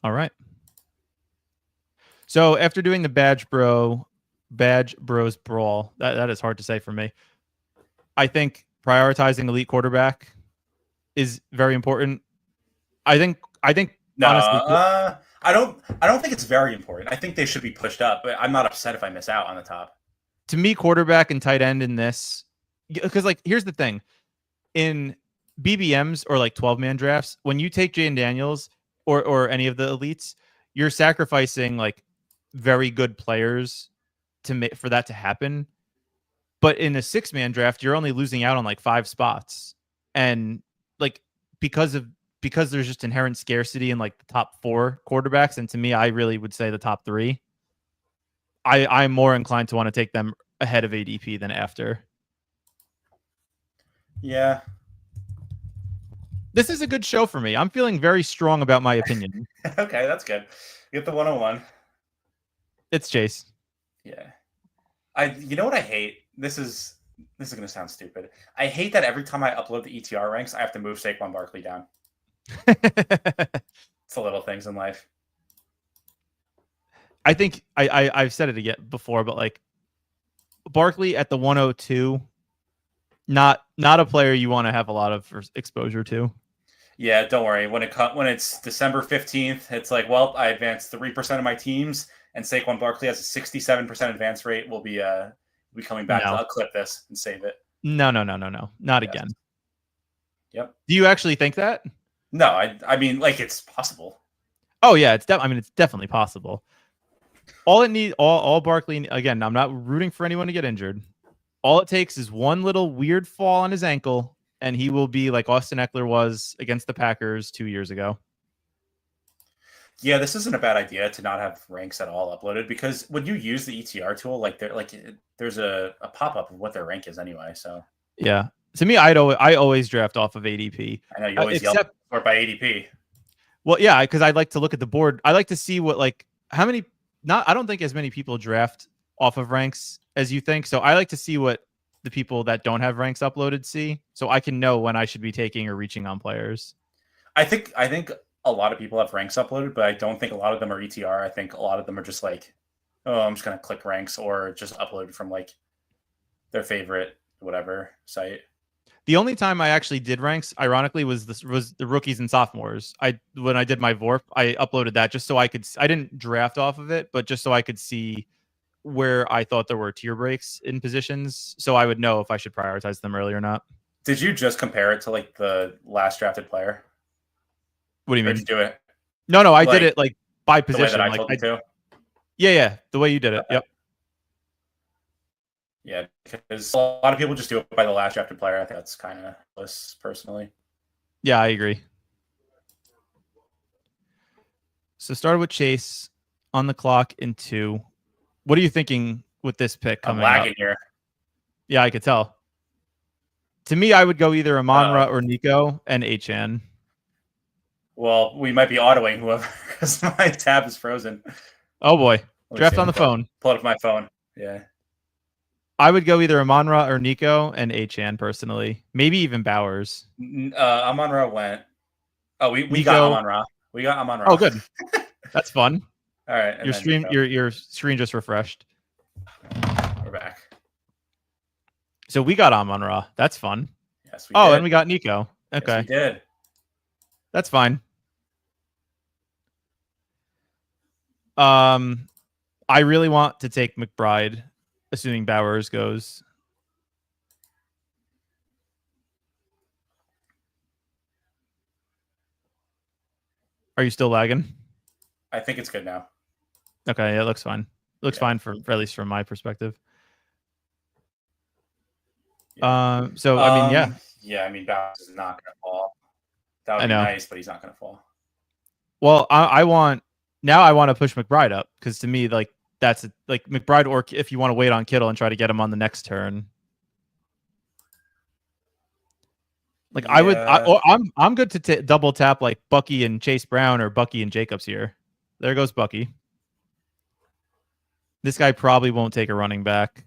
All right. So after doing the Badge Bros brawl, that is hard to say for me. I think prioritizing elite quarterback is very important. I think No, honestly, I don't think it's very important. I think they should be pushed up, but I'm not upset if I miss out on the top. To me, quarterback and tight end in this, because like here's the thing, in BBMs or like 12-man drafts, when you take Jaden Daniels or any of the elites, you're sacrificing like very good players to make for that to happen. But in a 6-man draft, you're only losing out on like 5 spots, and like because there's just inherent scarcity in like the top 4 quarterbacks, and to me, I really would say the top 3. I'm more inclined to want to take them ahead of ADP than after. Yeah. This is a good show for me. I'm feeling very strong about my opinion. Okay, that's good. You get the 101. It's Chase. Yeah. You know what I hate? This is going to sound stupid. I hate that every time I upload the ETR ranks, I have to move Saquon Barkley down. It's the little things in life. I think I've said it again before, but like Barkley at the 102, not a player you want to have a lot of exposure to. Yeah, don't worry. When it's December 15th, it's like, well, I advanced 3% of my teams, and Saquon Barkley has a 67% advance rate. We'll be coming back. I'll clip this and save it. No. Not again. Yep. Do you actually think that? No, I mean, like, it's possible. Oh yeah, it's definitely possible. All Barkley, again, I'm not rooting for anyone to get injured. All it takes is one little weird fall on his ankle, and he will be like Austin Eckler was against the Packers 2 years ago. Yeah, this isn't a bad idea to not have ranks at all uploaded, because when you use the ETR tool, there's a pop-up of what their rank is anyway. So yeah, to me, I always draft off of ADP. I know you always yell for it by ADP. Well, yeah, because I like to look at the board. I like to see what how many. I don't think as many people draft off of ranks as you think. So I like to see what the people that don't have ranks uploaded see, so I can know when I should be taking or reaching on players. I think a lot of people have ranks uploaded, but I don't think a lot of them are ETR. I think a lot of them are just like, oh, I'm just gonna click ranks, or just uploaded from like their favorite whatever site. The only time I actually did ranks, ironically, was the rookies and sophomores. When I did my VORP, I uploaded that just so I didn't draft off of it, but just so I could see where I thought there were tier breaks in positions, so I would know if I should prioritize them early or not. Did you just compare it to like the last drafted player? What do you mean? Did you do it? No, I did it like by position. The way that I told you to? Yeah, the way you did it. Yep. Yeah, because a lot of people just do it by the last drafted player. I think that's kind of less personally. Yeah, I agree. So started with Chase on the clock in 2. What are you thinking with this pick coming up? I'm lagging here. Yeah, I could tell. To me, I would go either Amon-Ra or Nico and Achan. Well, we might be autoing whoever because my tab is frozen. Oh boy. Draft on the phone. Pull it up my phone. Yeah. I would go either Amon-Ra or Nico and Achan personally. Maybe even Bowers. Amon-Ra went. Oh, we got Amon-Ra. We got Amon-Ra. Oh, good. That's fun. All right. Your screen just refreshed. We're back. So we got Amon-Ra. That's fun. Yes, we did. And we got Nico. Okay. Yes, we did. That's fine. I really want to take McBride, assuming Bowers goes. Are you still lagging? I think it's good now. Okay, it looks fine. It looks fine for at least from my perspective. Yeah. Yeah, I mean, Bowers is not going to fall. That would be nice, but he's not going to fall. Well, I want to push McBride up, because to me, like, that's like McBride, or if you want to wait on Kittle and try to get him on the next turn. Like Yeah. I'm good to double tap like Bucky and Chase Brown or Bucky and Jacobs here. There goes Bucky. This guy probably won't take a running back.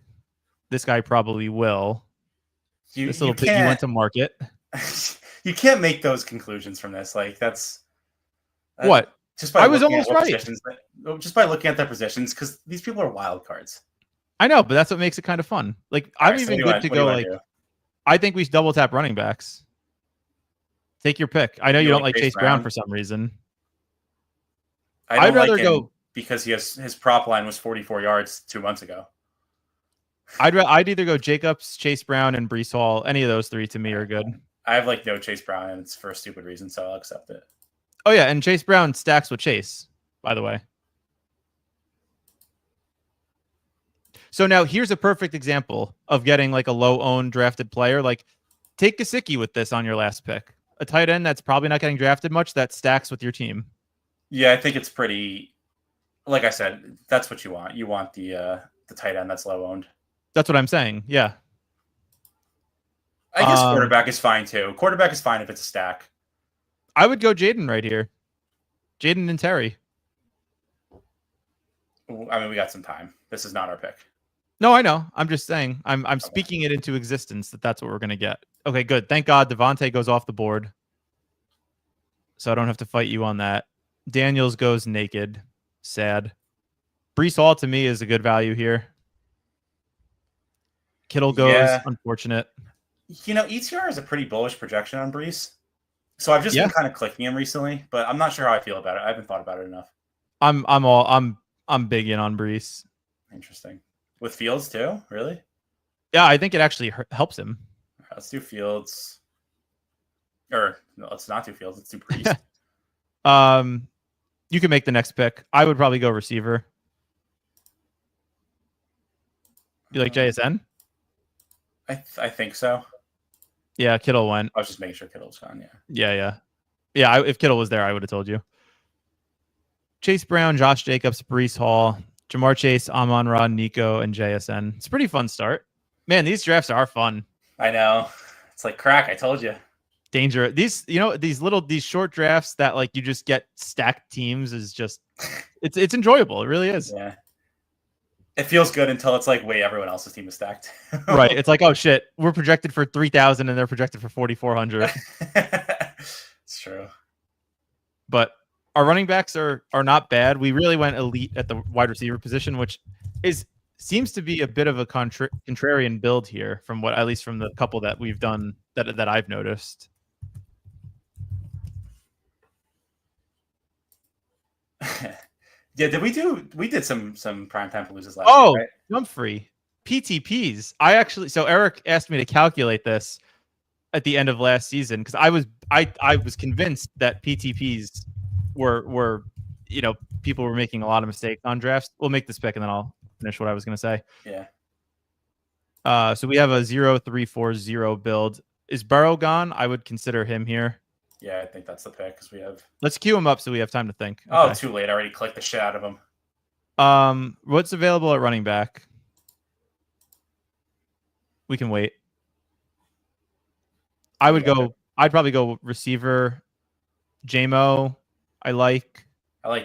This guy probably will. This You little piggy went can't to market. you can't make those conclusions from this. Like that's What? just by I was looking at almost what right. positions. Just by looking at their positions, because these people are wild cards. I know, but that's what makes it kind of fun. Like All I'm right, so even good to go. Like I think we should double tap running backs. Take your pick. I know you don't like Chase Brown for some reason. I'd rather like go because his prop line was 44 yards 2 months ago. I'd either go Jacobs, Chase Brown, and Breece Hall. Any of those three to me are good. I have like no Chase Brown, and it's for a stupid reason, so I'll accept it. Oh yeah, and Chase Brown stacks with Chase, by the way. So now here's a perfect example of getting like a low-owned drafted player. Like take Gesicki with this on your last pick. A tight end that's probably not getting drafted much that stacks with your team. Yeah, I think it's pretty. Like I said, that's what you want. You want the tight end that's low owned. That's what I'm saying. Yeah. I guess quarterback is fine too. Quarterback is fine if it's a stack. I would go Jaden right here. Jaden and Terry. I mean, we got some time. This is not our pick. No, I know. I'm just saying. I'm speaking it into existence that's what we're gonna get. Okay, good. Thank God Devontae goes off the board, so I don't have to fight you on that. Daniels goes naked. Sad. Breece Hall to me is a good value here. Kittle goes. Unfortunate. You know, ETR is a pretty bullish projection on Breece, so I've just been kind of clicking him recently, but I'm not sure how I feel about it. I haven't thought about it enough. I'm big in on Breece. Interesting. With Fields too, really? Yeah, I think it actually helps him. Right, let's do Fields. Or no, let's not do Fields. Let's do Breece. You can make the next pick. I would probably go receiver. You like JSN? I think so. Yeah, Kittle went. I was just making sure Kittle was gone. Yeah. If Kittle was there, I would have told you. Chase Brown, Josh Jacobs, Breece Hall, Jamar Chase, Amon-Ra, Nico, and JSN. It's a pretty fun start. Man, these drafts are fun. I know. It's like crack. I told you. Danger. These short drafts that like you just get stacked teams is just it's enjoyable. It really is. Yeah. It feels good until it's like, wait, everyone else's team is stacked. Right. It's like, oh shit, we're projected for 3,000 and they're projected for 4,400. It's true. But our running backs are not bad. We really went elite at the wide receiver position, which seems to be a bit of a contrarian build here from what, at least from the couple that we've done that I've noticed. Yeah, we did some primetime palooza last year, right? Humphrey. PTPs. So Eric asked me to calculate this at the end of last season because I was convinced that PTPs were people were making a lot of mistakes on drafts. We'll make this pick and then I'll finish what I was going to say. Yeah. So we have a 0-3-4-0 build. Is Burrow gone? I would consider him here. Yeah, I think that's the pick because we have. Let's queue him up so we have time to think. Oh, too late! I already clicked the shit out of him. What's available at running back? We can wait. I'd probably go receiver. JMO. I like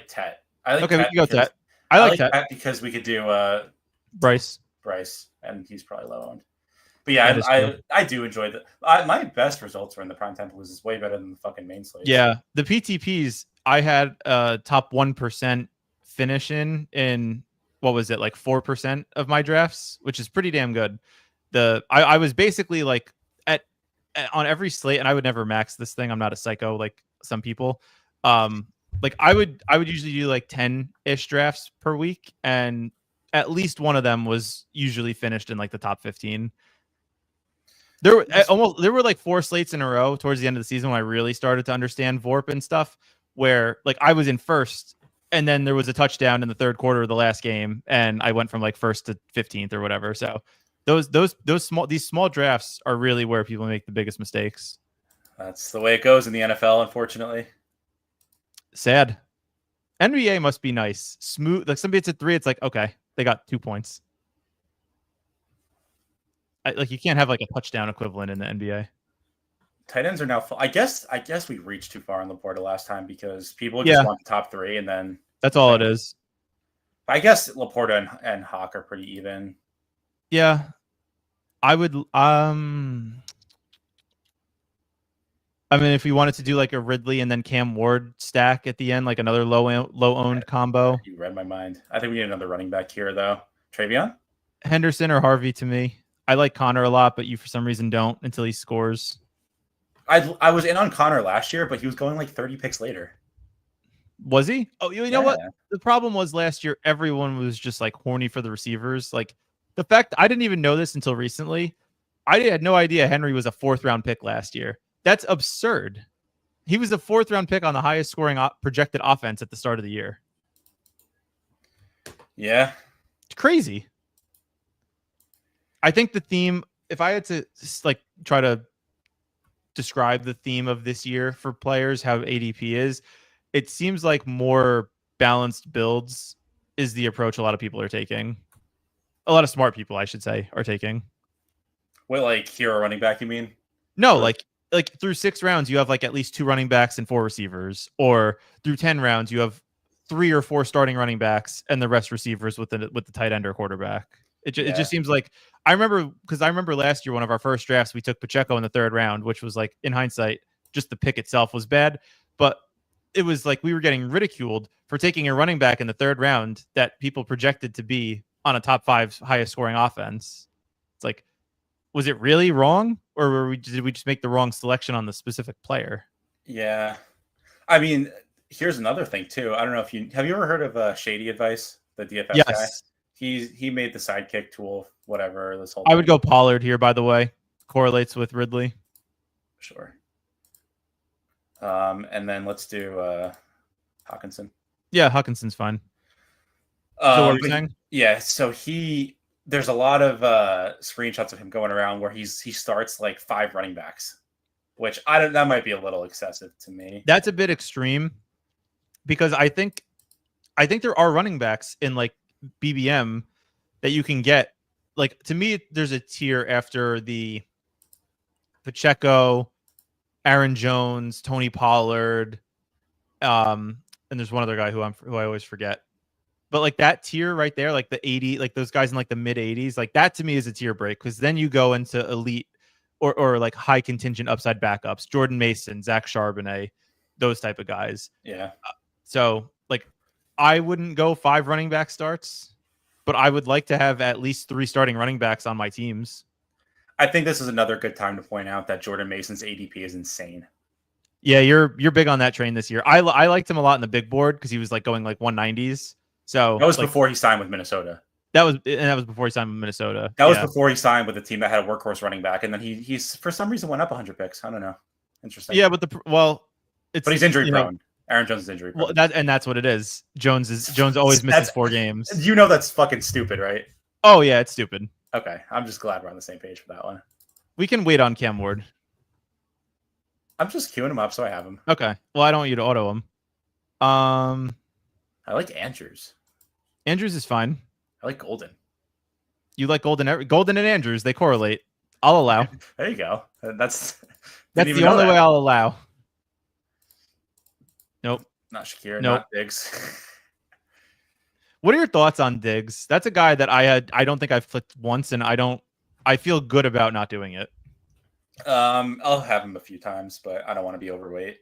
Tet. We can go Tet. I like Tet because we could do Bryce, and he's probably low owned. But yeah, I do enjoy my best results were in the primetime palooza. Way better than the fucking main slate. Yeah, the PTPs I had top 1% finish in what was it, like 4% of my drafts, which is pretty damn good. I was basically like on every slate, and I would never max this thing. I'm not a psycho like some people. Like I would usually do like 10-ish drafts per week, and at least one of them was usually finished in like the top 15. There were like 4 slates in a row towards the end of the season when I really started to understand VORP and stuff, where like I was in first, and then there was a touchdown in the third quarter of the last game, and I went from like first to 15th or whatever. So these small drafts are really where people make the biggest mistakes. That's the way it goes in the NFL, unfortunately. Sad. NBA must be nice, smooth. Like somebody hits at 3, it's like okay, they got 2 points. Like you can't have like a touchdown equivalent in the NBA. tight ends are now full. I guess we reached too far on Laporta last time because people just Yeah. want the top 3, and then That's all it is. I guess Laporta and Hawk are pretty even. Yeah. I would I mean, if we wanted to do like a Ridley and then Cam Ward stack at the end, like another low owned combo. You read my mind. I think we need another running back here, though. Travion? Henderson or Harvey to me. I like Connor a lot, but you for some reason don't until he scores. I was in on Connor last year, but he was going like 30 picks later. Was he? Oh, you know what? The problem was last year, everyone was just like horny for the receivers. Like the fact I didn't even know this until recently. I had no idea Henry was a 4th round pick last year. That's absurd. He was the 4th round pick on the highest scoring projected offense at the start of the year. Yeah. It's crazy. I think the theme, if I had to like try to describe the theme of this year for players, how ADP is, it seems like more balanced builds is the approach a lot of people are taking. A lot of smart people, I should say, are taking. Wait, like hero running back, you mean? No, like through 6 rounds, you have like at least 2 running backs and 4 receivers, or through 10 rounds, you have 3 or 4 starting running backs and the rest receivers with the tight end or quarterback. It just seems like I remember last year, one of our first drafts, we took Pacheco in the 3rd round, which was like in hindsight, just the pick itself was bad, but it was like we were getting ridiculed for taking a running back in the 3rd round that people projected to be on a top 5 highest scoring offense. It's like, was it really wrong, or did we just make the wrong selection on the specific player? Yeah, I mean, here's another thing too. I don't know if have you ever heard of Shady Advice, the DFS guy? He made the sidekick tool, whatever. This whole I would go Pollard here, by the way. Correlates with Ridley. Sure. And then let's do Hawkinson. Yeah, Hawkinson's fine. So what are you saying? Yeah, so there's a lot of screenshots of him going around where he starts like 5 running backs, which that might be a little excessive to me. That's a bit extreme because I think there are running backs in like BBM that you can get. Like, to me, there's a tier after the Pacheco, Aaron Jones, Tony Pollard, and there's one other guy who I always forget. But like that tier right there, like the 80, like those guys in like the mid 80s, like that to me is a tier break, because then you go into elite or like high contingent upside backups, Jordan Mason, Zach Charbonnet, those type of guys. Yeah. So like I wouldn't go 5 running back starts, but I would like to have at least 3 starting running backs on my teams. I think this is another good time to point out that Jordan Mason's ADP is insane. Yeah, you're big on that train this year. I liked him a lot in the big board because he was like going like 190s. So that was like, before he signed with Minnesota. That was before he signed with Minnesota. That was before he signed with a team that had a workhorse running back, and then he's for some reason went up 100 picks. I don't know. Interesting. Yeah, but he's injury prone. Aaron Jones is injury prone. Well, that's what it is. Jones always misses 4 games. You know that's fucking stupid, right? Oh yeah, it's stupid. Okay, I'm just glad we're on the same page for that one. We can wait on Cam Ward. I'm just queuing him up so I have him. Okay. Well, I don't want you to auto him. I like Andrews. Andrews is fine. I like Golden. You like Golden? Golden and Andrews, they correlate. I'll allow. There you go. That's the only way I'll allow. Nope. Not Shakir. Nope. Not Diggs. What are your thoughts on Diggs? That's a guy that I don't think I've flipped once, and I feel good about not doing it. I'll have him a few times, but I don't want to be overweight.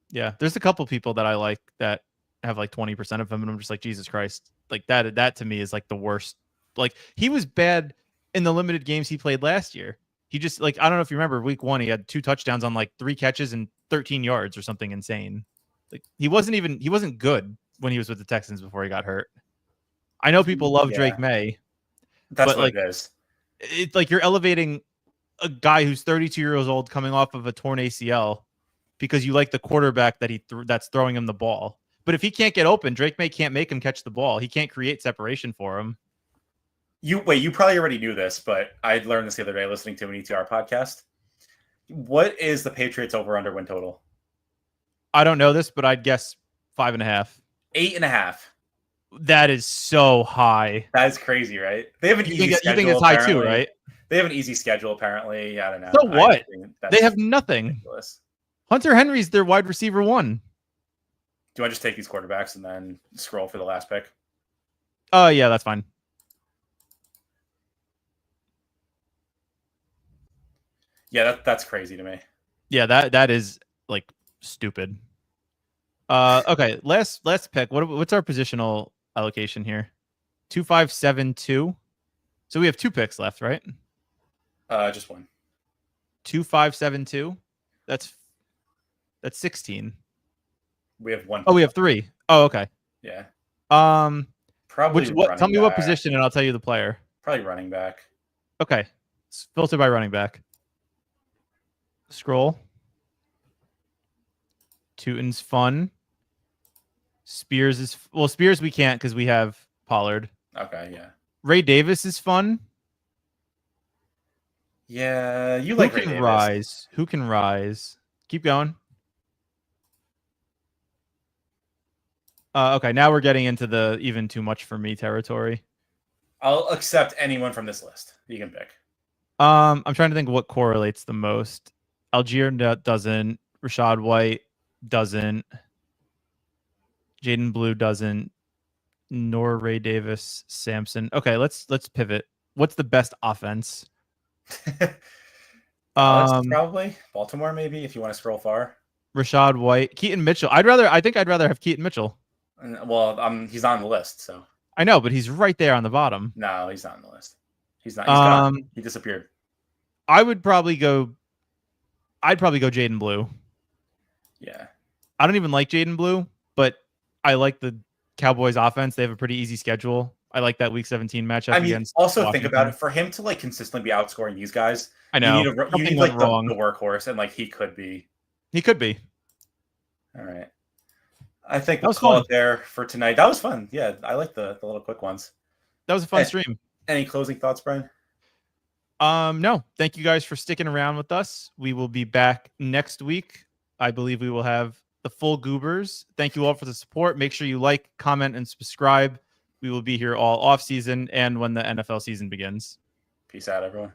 Yeah, there's a couple people that I like that have like 20% of him, and I'm just like, Jesus Christ. Like that to me is like the worst. Like, he was bad in the limited games he played last year. He just, like, I don't know if you remember week 1, he had 2 touchdowns on like 3 catches and 13 yards or something insane. Like, he wasn't good when he was with the Texans before he got hurt. I know people love Drake May. That's what it is. It's like you're elevating a guy who's 32 years old coming off of a torn ACL because you like the quarterback that's throwing him the ball. But if he can't get open, Drake May can't make him catch the ball. He can't create separation for him. You probably already knew this, but I learned this the other day listening to an ETR podcast. What is the Patriots over/under win total? I don't know this, but I'd guess 5.5. 8.5. That is so high. That is crazy, right? They have an easy schedule. You think it's high too, right? They have an easy schedule, apparently. I don't know. So what? That's They have nothing. ridiculous. Hunter Henry's their wide receiver 1. Do I just take these quarterbacks and then scroll for the last pick? Oh, yeah, that's fine. Yeah, that's crazy to me. Yeah, that is like stupid. Okay, last pick. What's our positional allocation here? 2, 5, 7, 2. So we have 2 picks left, right? Just one. 2, 5, 7, 2. That's 16. We have one. Oh, we have 3. Oh, okay. Yeah. Probably. Tell me what back. position, and I'll tell you the player. Probably running back. Okay. It's filtered by running back. Scroll. Tootin's fun. Spears we can't because we have Pollard. Okay, yeah. Ray Davis is fun. Yeah, you like Ray Davis. Who can rise? Keep going. Okay, now we're getting into the even too much for me territory. I'll accept anyone from this list. You can pick. I'm trying to think what correlates the most. Algier doesn't. Rashad White doesn't. Jaden Blue doesn't. Nor Ray Davis, Sampson. Okay, let's pivot. What's the best offense? Probably Baltimore, maybe if you want to scroll far. Rashad White, Keaton Mitchell. I think I'd rather have Keaton Mitchell. Well, he's on the list, so I know, but he's right there on the bottom. No, he's not on the list. He's not. He's gone. He disappeared. I'd probably go Jaden Blue. Yeah. I don't even like Jaden Blue, but I like the Cowboys offense. They have a pretty easy schedule. I like that Week 17 matchup. Against also Washington. Think about it. For him to like consistently be outscoring these guys, I know you need like the workhorse, and like he could be. He could be. All right. I think we'll call it there for tonight. That was fun. Yeah, I like the little quick ones. That was a fun stream. Any closing thoughts, Brian? No. Thank you guys for sticking around with us. We will be back next week. I believe we will have the full Goobers. Thank you all for the support. Make sure you like, comment, and subscribe. We will be here all off season and when the NFL season begins. Peace out, everyone.